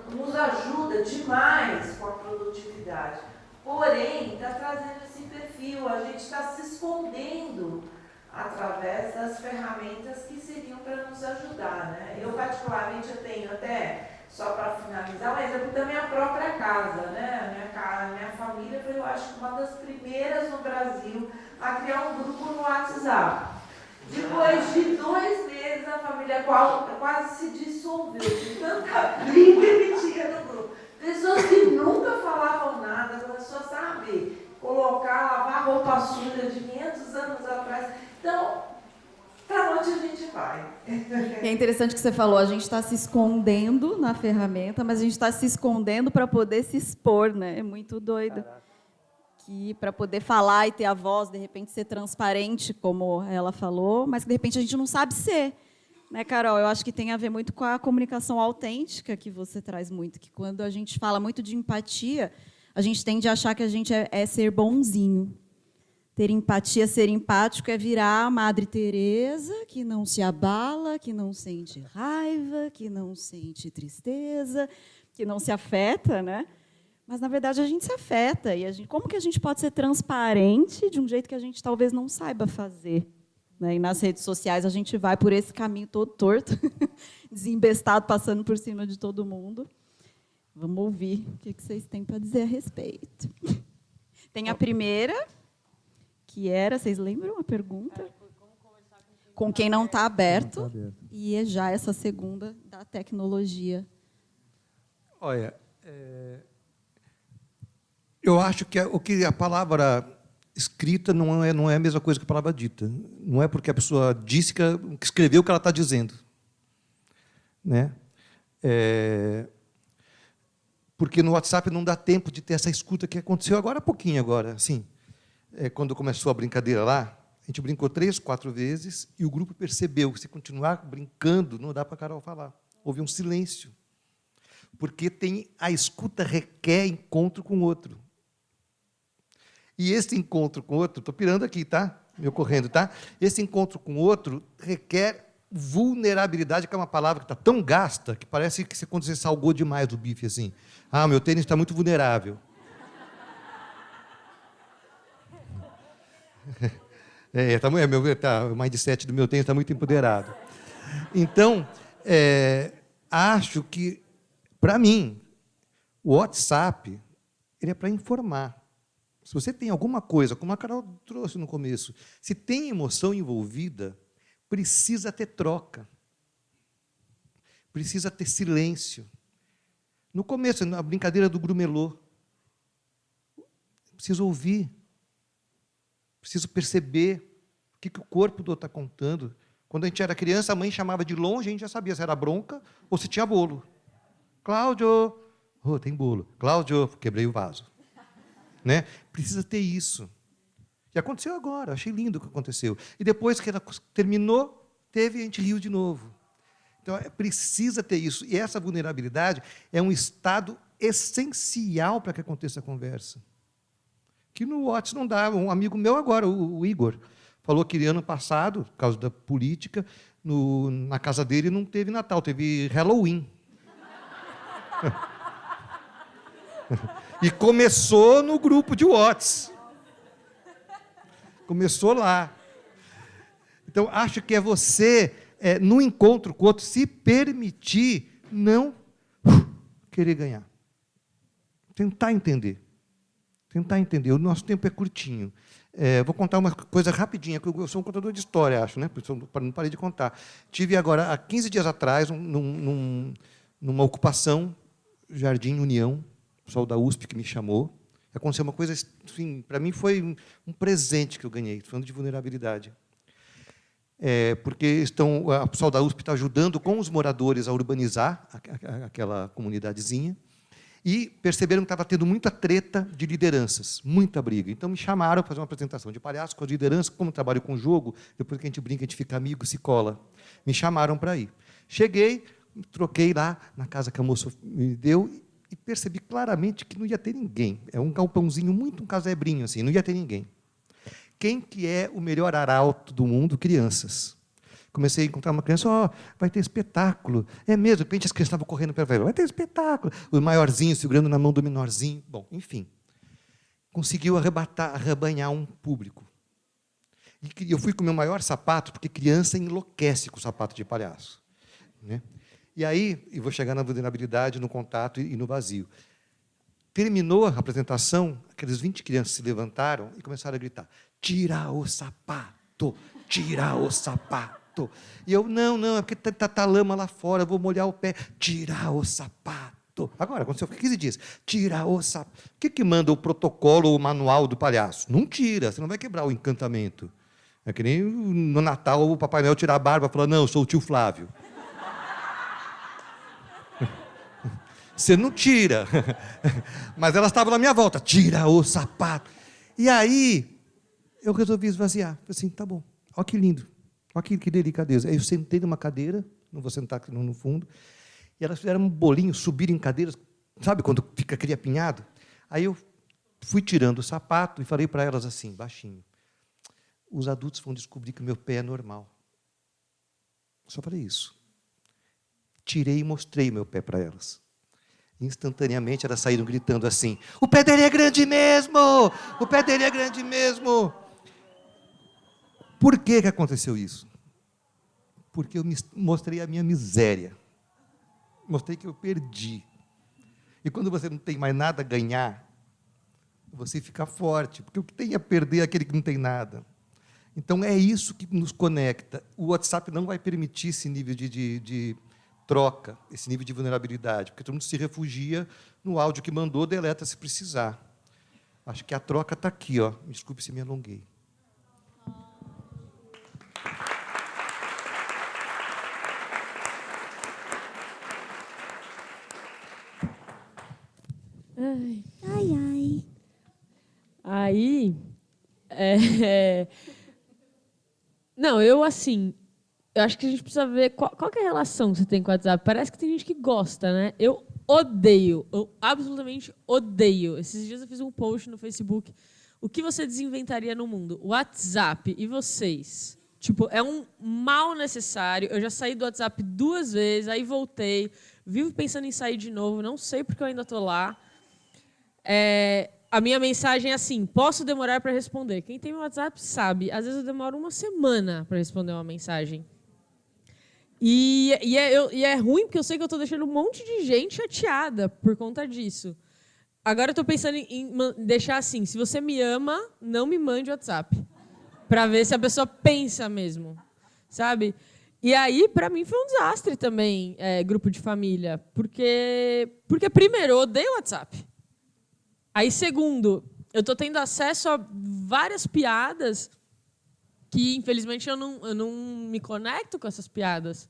nos ajuda demais com a produtividade. Porém, está trazendo esse perfil, a gente está se escondendo através das ferramentas que seriam para nos ajudar, né? Eu, particularmente, eu tenho até, só para finalizar, um exemplo da minha própria casa, né? A minha família foi, eu acho, uma das primeiras no Brasil a criar um grupo no WhatsApp. Depois de 2 meses, a família quase se dissolveu, de tanta briga que tinha no grupo. Pessoas que nunca falavam nada, começou a lavar roupa suja de 500 anos atrás. Então, para onde a gente vai. É interessante que você falou, a gente está se escondendo na ferramenta, mas a gente está se escondendo para poder se expor, né? É muito doido. Que para poder falar e ter a voz, de repente ser transparente, como ela falou, mas que de repente a gente não sabe ser. Né, Carol? Eu acho que tem a ver muito com a comunicação autêntica que você traz muito, que quando a gente fala muito de empatia, a gente tende a achar que a gente é ser bonzinho. Ter empatia, ser empático é virar a Madre Teresa, que não se abala, que não sente raiva, que não sente tristeza, que não se afeta, né? Mas, na verdade, a gente se afeta. E como que a gente pode ser transparente de um jeito que a gente talvez não saiba fazer? Né? E nas redes sociais a gente vai por esse caminho todo torto, desembestado, passando por cima de todo mundo. Vamos ouvir o que vocês têm para dizer a respeito. Tem a primeira, que era, vocês lembram a pergunta? Com quem não está aberto. E é já essa segunda da tecnologia. Olha, eu acho que a palavra escrita não é a mesma coisa que a palavra dita. Não é porque a pessoa disse que escreveu o que ela está dizendo. Né? Porque no WhatsApp não dá tempo de ter essa escuta que aconteceu agora há pouquinho. Agora, assim, quando começou a brincadeira lá, a gente brincou 3, 4 vezes e o grupo percebeu que se continuar brincando, não dá para a Carol falar. Houve um silêncio. Porque a escuta requer encontro com o outro. E esse encontro com o outro, estou pirando aqui, tá? Me ocorrendo, tá? Esse encontro com o outro requer vulnerabilidade, que é uma palavra que está tão gasta que parece que quando você salgou demais o bife, assim. Ah, meu tênis está muito vulnerável. O mindset do meu tênis está muito empoderado. Então, acho que, para mim, o WhatsApp ele é para informar. Se você tem alguma coisa, como a Carol trouxe no começo, se tem emoção envolvida, precisa ter troca. Precisa ter silêncio. No começo, na brincadeira do grumelô, preciso ouvir. Preciso perceber o que o corpo do outro está contando. Quando a gente era criança, a mãe chamava de longe, a gente já sabia se era bronca ou se tinha bolo. Cláudio, tem bolo. Cláudio, quebrei o vaso. Né? Precisa ter isso. E aconteceu agora, achei lindo o que aconteceu. E depois que ela terminou, a gente riu de novo. Então, precisa ter isso. E essa vulnerabilidade é um estado essencial para que aconteça a conversa. Que no WhatsApp não dá. Um amigo meu agora, o Igor, falou que ano passado, por causa da política, na casa dele não teve Natal, teve Halloween. E começou no grupo de WhatsApp. Começou lá. Então, acho que é você, no encontro com o outro, se permitir não querer ganhar. Tentar entender. Tentar entender. O nosso tempo é curtinho. Vou contar uma coisa rapidinha, que eu sou um contador de história, acho, né? Não parei de contar. Tive agora, há 15 dias atrás, numa ocupação, Jardim União, o pessoal da USP que me chamou. Aconteceu uma coisa, assim, para mim foi um presente que eu ganhei, falando de vulnerabilidade. Porque o pessoal da USP está ajudando com os moradores a urbanizar aquela comunidadezinha, e perceberam que estava tendo muita treta de lideranças, muita briga. Então, me chamaram para fazer uma apresentação de palhaço com as lideranças, como trabalho com jogo, depois que a gente brinca, a gente fica amigo, se cola. Me chamaram para ir. Cheguei, troquei lá na casa que a moça me deu e percebi claramente que não ia ter ninguém. É um galpãozinho, muito um casebrinho, assim, não ia ter ninguém. Quem que é o melhor arauto do mundo? Crianças. Comecei a encontrar uma criança, vai ter espetáculo. É mesmo, de repente as crianças estavam correndo para vai ter espetáculo. O maiorzinho segurando na mão do menorzinho. Bom, enfim. Conseguiu arrebanhar um público. E eu fui com o meu maior sapato, porque criança enlouquece com o sapato de palhaço. Né? E aí, eu vou chegar na vulnerabilidade, no contato e no vazio. Terminou a apresentação, aqueles 20 crianças se levantaram e começaram a gritar, tira o sapato, tira o sapato. E eu, não, é porque está lama lá fora, eu vou molhar o pé. Tira o sapato. Agora, aconteceu 15 dias. Tira o sapato. O que manda o protocolo ou o manual do palhaço? Não tira, você não vai quebrar o encantamento. É que nem no Natal o Papai Noel tirar a barba e falar, não, eu sou o tio Flávio. Você não tira. Mas elas estavam na minha volta. Tira o sapato. E aí, eu resolvi esvaziar. Falei assim, tá bom. Olha que lindo. Olha que delicadeza. Aí eu sentei numa cadeira, não vou sentar aqui no fundo, e elas fizeram um bolinho, subiram em cadeiras, sabe quando fica aquele apinhado? Aí eu fui tirando o sapato e falei para elas assim, baixinho, os adultos vão descobrir que o meu pé é normal. Só falei isso. Tirei e mostrei meu pé para elas. Instantaneamente elas saíram gritando assim, o pé dele é grande mesmo! O pé dele é grande mesmo! Por que aconteceu isso? Porque eu mostrei a minha miséria. Mostrei que eu perdi. E quando você não tem mais nada a ganhar, você fica forte, porque o que tem a perder é aquele que não tem nada. Então, é isso que nos conecta. O WhatsApp não vai permitir esse nível de troca, esse nível de vulnerabilidade, porque todo mundo se refugia no áudio que mandou, deleta se precisar. Acho que a troca está aqui, ó. Me desculpe se me alonguei. Ai. Aí, não, eu assim, eu acho que a gente precisa ver qual que é a relação que você tem com o WhatsApp. Parece que tem gente que gosta, né? Eu absolutamente odeio. Esses dias eu fiz um post no Facebook. O que você desinventaria no mundo? O WhatsApp e vocês. Tipo, é um mal necessário. Eu já saí do WhatsApp 2 vezes, aí voltei. Vivo pensando em sair de novo, não sei porque eu ainda estou lá. A minha mensagem é assim, posso demorar para responder. Quem tem meu WhatsApp sabe. Às vezes eu demoro 1 semana para responder uma mensagem. E é ruim, porque eu sei que eu estou deixando um monte de gente chateada por conta disso. Agora eu estou pensando em deixar assim, se você me ama, não me mande WhatsApp. Para ver se a pessoa pensa mesmo. Sabe? E aí, para mim, foi um desastre também, grupo de família. Porque primeiro, eu odeio WhatsApp. Aí, segundo, eu estou tendo acesso a várias piadas que, infelizmente, eu não me conecto com essas piadas.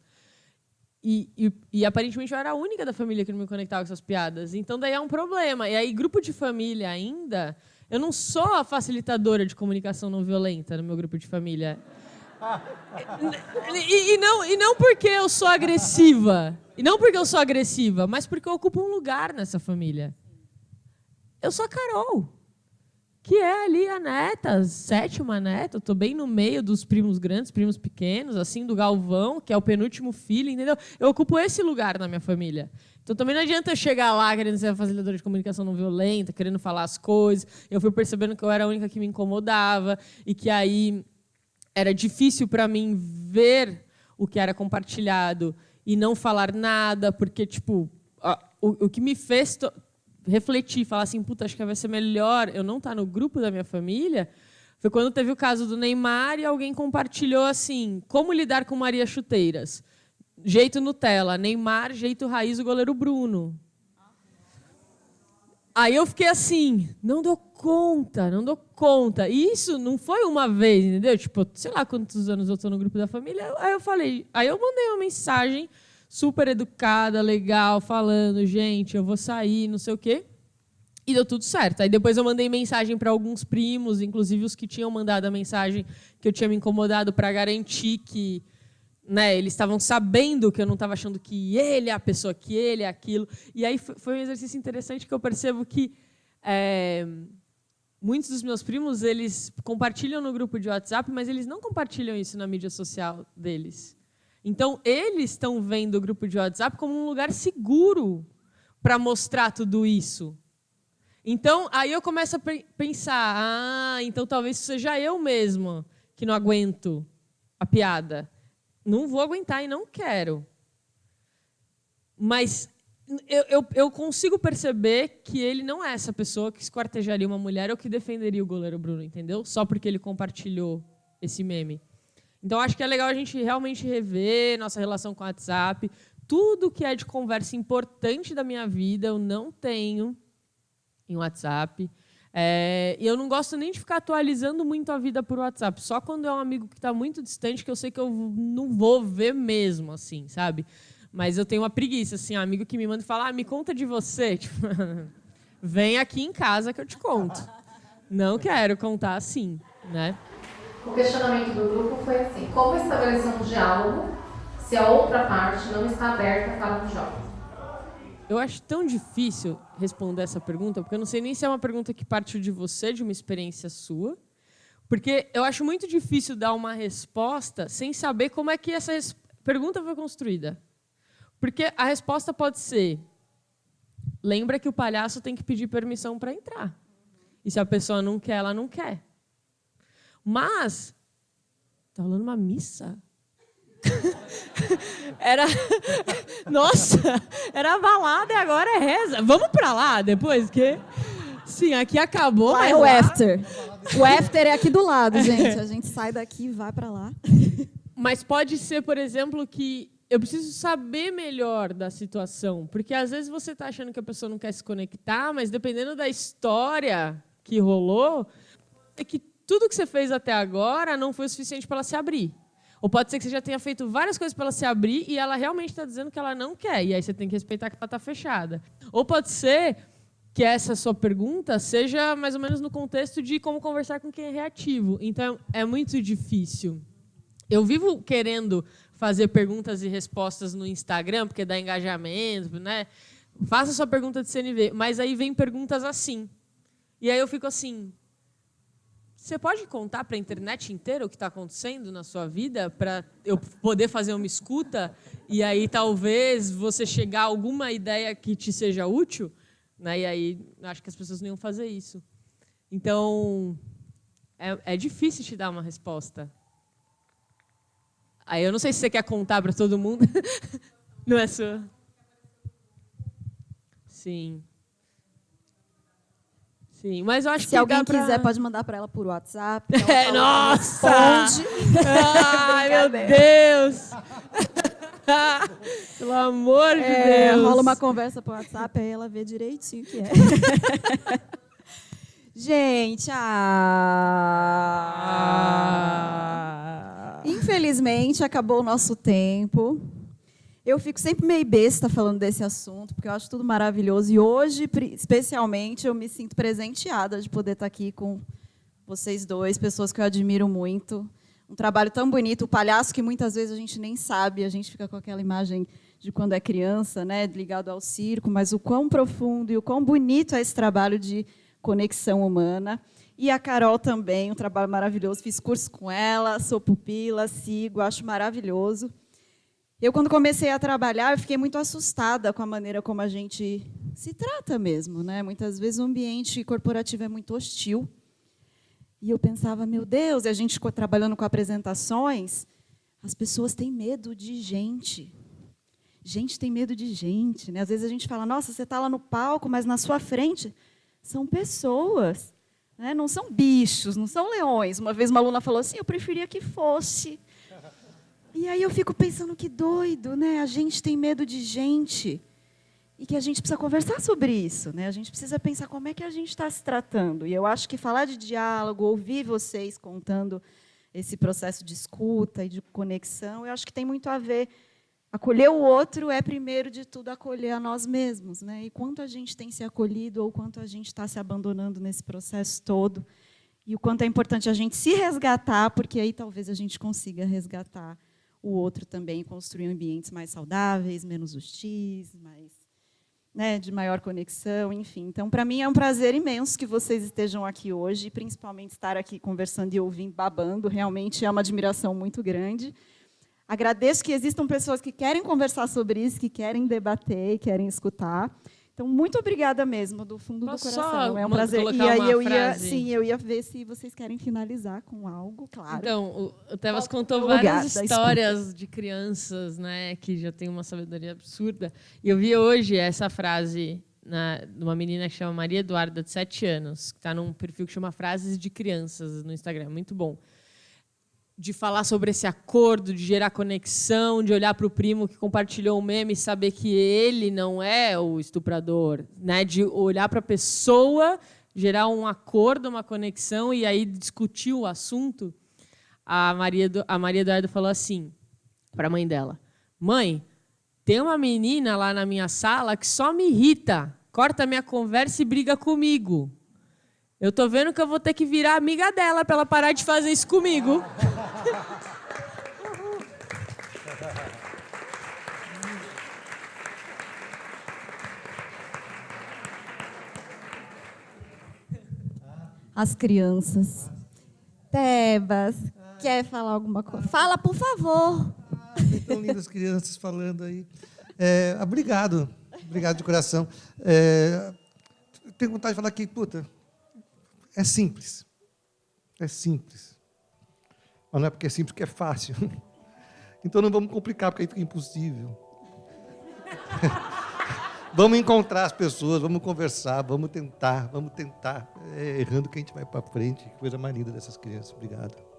E, aparentemente, eu era a única da família que não me conectava com essas piadas. Então, daí é um problema. E aí, grupo de família ainda... Eu não sou a facilitadora de comunicação não violenta no meu grupo de família. E não porque eu sou agressiva. E não porque eu sou agressiva, mas porque eu ocupo um lugar nessa família. Eu sou a Carol, que é ali a neta, a 7ª neta. Eu estou bem no meio dos primos grandes, primos pequenos, assim, do Galvão, que é o penúltimo filho, entendeu? Eu ocupo esse lugar na minha família. Então, também não adianta eu chegar lá querendo ser a facilitadora de comunicação não violenta, querendo falar as coisas. Eu fui percebendo que eu era a única que me incomodava e que aí era difícil para mim ver o que era compartilhado e não falar nada, porque, tipo, o que me fez refletir, falar assim, puta, acho que vai ser melhor eu não estar no grupo da minha família, foi quando teve o caso do Neymar e alguém compartilhou assim, como lidar com Maria Chuteiras. Jeito Nutella, Neymar, jeito raiz, o goleiro Bruno. Aí eu fiquei assim, não dou conta. E isso não foi uma vez, entendeu? Tipo, sei lá quantos anos eu estou no grupo da família. Aí eu mandei uma mensagem super educada, legal, falando, gente, eu vou sair, não sei o quê. E deu tudo certo. Aí depois eu mandei mensagem para alguns primos, inclusive os que tinham mandado a mensagem que eu tinha me incomodado, para garantir que, né, eles estavam sabendo que eu não estava achando que ele é a pessoa, que ele é aquilo. E aí foi um exercício interessante que eu percebo que muitos dos meus primos, eles compartilham no grupo de WhatsApp, mas eles não compartilham isso na mídia social deles. Então, eles estão vendo o grupo de WhatsApp como um lugar seguro para mostrar tudo isso. Então, aí eu começo a pensar, então talvez seja eu mesma que não aguento a piada. Não vou aguentar e não quero. Mas eu consigo perceber que ele não é essa pessoa que esquartejaria uma mulher ou que defenderia o goleiro Bruno, entendeu? Só porque ele compartilhou esse meme. Então, acho que é legal a gente realmente rever nossa relação com o WhatsApp. Tudo que é de conversa importante da minha vida, eu não tenho em WhatsApp. E eu não gosto nem de ficar atualizando muito a vida por WhatsApp. Só quando é um amigo que está muito distante, que eu sei que eu não vou ver mesmo, assim, sabe? Mas eu tenho uma preguiça, assim, um amigo que me manda e fala, me conta de você. Tipo, vem aqui em casa que eu te conto. Não quero contar assim, né? O questionamento do grupo foi assim: como estabelecer um diálogo se a outra parte não está aberta para um diálogo? Eu acho tão difícil responder essa pergunta, porque eu não sei nem se é uma pergunta que partiu de você, de uma experiência sua, porque eu acho muito difícil dar uma resposta sem saber como é que essa pergunta foi construída. Porque a resposta pode ser: lembra que o palhaço tem que pedir permissão para entrar. E se a pessoa não quer, ela não quer. Mas, tá rolando uma missa? Nossa, era balada e agora é reza. Vamos para lá depois, que sim, aqui acabou. Lá é o after. O after é aqui do lado, gente. A gente sai daqui e vai para lá. Mas pode ser, por exemplo, que eu preciso saber melhor da situação, porque às vezes você está achando que a pessoa não quer se conectar, mas dependendo da história que rolou, é que tudo que você fez até agora não foi o suficiente para ela se abrir. Ou pode ser que você já tenha feito várias coisas para ela se abrir e ela realmente está dizendo que ela não quer. E aí você tem que respeitar que ela está fechada. Ou pode ser que essa sua pergunta seja mais ou menos no contexto de como conversar com quem é reativo. Então, é muito difícil. Eu vivo querendo fazer perguntas e respostas no Instagram, porque dá engajamento, né? Faça sua pergunta de CNV. Mas aí vem perguntas assim. E aí eu fico assim... Você pode contar para a internet inteira o que está acontecendo na sua vida para eu poder fazer uma escuta e aí talvez você chegar a alguma ideia que te seja útil? Né? E aí acho que as pessoas não iam fazer isso. Então, é difícil te dar uma resposta. Aí eu não sei se você quer contar para todo mundo. Não é sua? Sim. Sim, mas eu acho se que alguém quiser, pode mandar para ela por WhatsApp. Nossa! Ai, meu Deus! Pelo amor de Deus! Rola uma conversa por WhatsApp, aí ela vê direitinho o que é. Gente, infelizmente, acabou o nosso tempo. Eu fico sempre meio besta falando desse assunto, porque eu acho tudo maravilhoso. E hoje, especialmente, eu me sinto presenteada de poder estar aqui com vocês dois, pessoas que eu admiro muito. Um trabalho tão bonito, o palhaço que muitas vezes a gente nem sabe, a gente fica com aquela imagem de quando é criança, né, ligado ao circo, mas o quão profundo e o quão bonito é esse trabalho de conexão humana. E a Carol também, um trabalho maravilhoso. Fiz curso com ela, sou pupila, sigo, acho maravilhoso. Eu, quando comecei a trabalhar, eu fiquei muito assustada com a maneira como a gente se trata mesmo, né? Muitas vezes o ambiente corporativo é muito hostil. E eu pensava, meu Deus, e a gente trabalhando com apresentações, as pessoas têm medo de gente. Gente tem medo de gente, né? Às vezes a gente fala, nossa, você está lá no palco, mas na sua frente são pessoas, né? Não são bichos, não são leões. Uma vez uma aluna falou assim, eu preferia que fosse. E aí eu fico pensando, que doido, né? A gente tem medo de gente e que a gente precisa conversar sobre isso, né? A gente precisa pensar como é que a gente está se tratando. E eu acho que falar de diálogo, ouvir vocês contando esse processo de escuta e de conexão, eu acho que tem muito a ver. Acolher o outro é, primeiro de tudo, acolher a nós mesmos, né? E quanto a gente tem se acolhido ou quanto a gente está se abandonando nesse processo todo. E o quanto é importante a gente se resgatar, porque aí talvez a gente consiga resgatar o outro também, construir ambientes mais saudáveis, menos hostis, mais, né, de maior conexão, enfim. Então, para mim, é um prazer imenso que vocês estejam aqui hoje, e principalmente estar aqui conversando e ouvindo, babando, realmente é uma admiração muito grande. Agradeço que existam pessoas que querem conversar sobre isso, que querem debater, querem escutar. Então, muito obrigada mesmo, do fundo do coração. É um prazer. E aí eu ia ver se vocês querem finalizar com algo, claro. Então, o Tebas contou várias histórias de crianças, né, que já têm uma sabedoria absurda. E eu vi hoje essa frase de uma menina que chama Maria Eduarda, de 7 anos, que está num perfil que chama Frases de Crianças no Instagram. Muito bom. De falar sobre esse acordo, de gerar conexão, de olhar para o primo que compartilhou um meme e saber que ele não é o estuprador, né? De olhar para a pessoa gerar um acordo, uma conexão e aí discutir o assunto, a Maria Eduarda falou assim para a mãe dela: mãe, tem uma menina lá na minha sala que só me irrita, corta minha conversa e briga comigo. Eu tô vendo que eu vou ter que virar amiga dela para ela parar de fazer isso comigo. As crianças. Tebas, quer falar alguma coisa? Fala, por favor. Tão lindas as crianças falando aí. Obrigado de coração. Tenho vontade de falar que, puta, é simples. É simples. Mas não é porque é simples que é fácil. Então não vamos complicar, porque aí fica impossível. Vamos encontrar as pessoas, vamos conversar, vamos tentar. Errando que a gente vai para frente. Que coisa mais linda dessas crianças. Obrigado.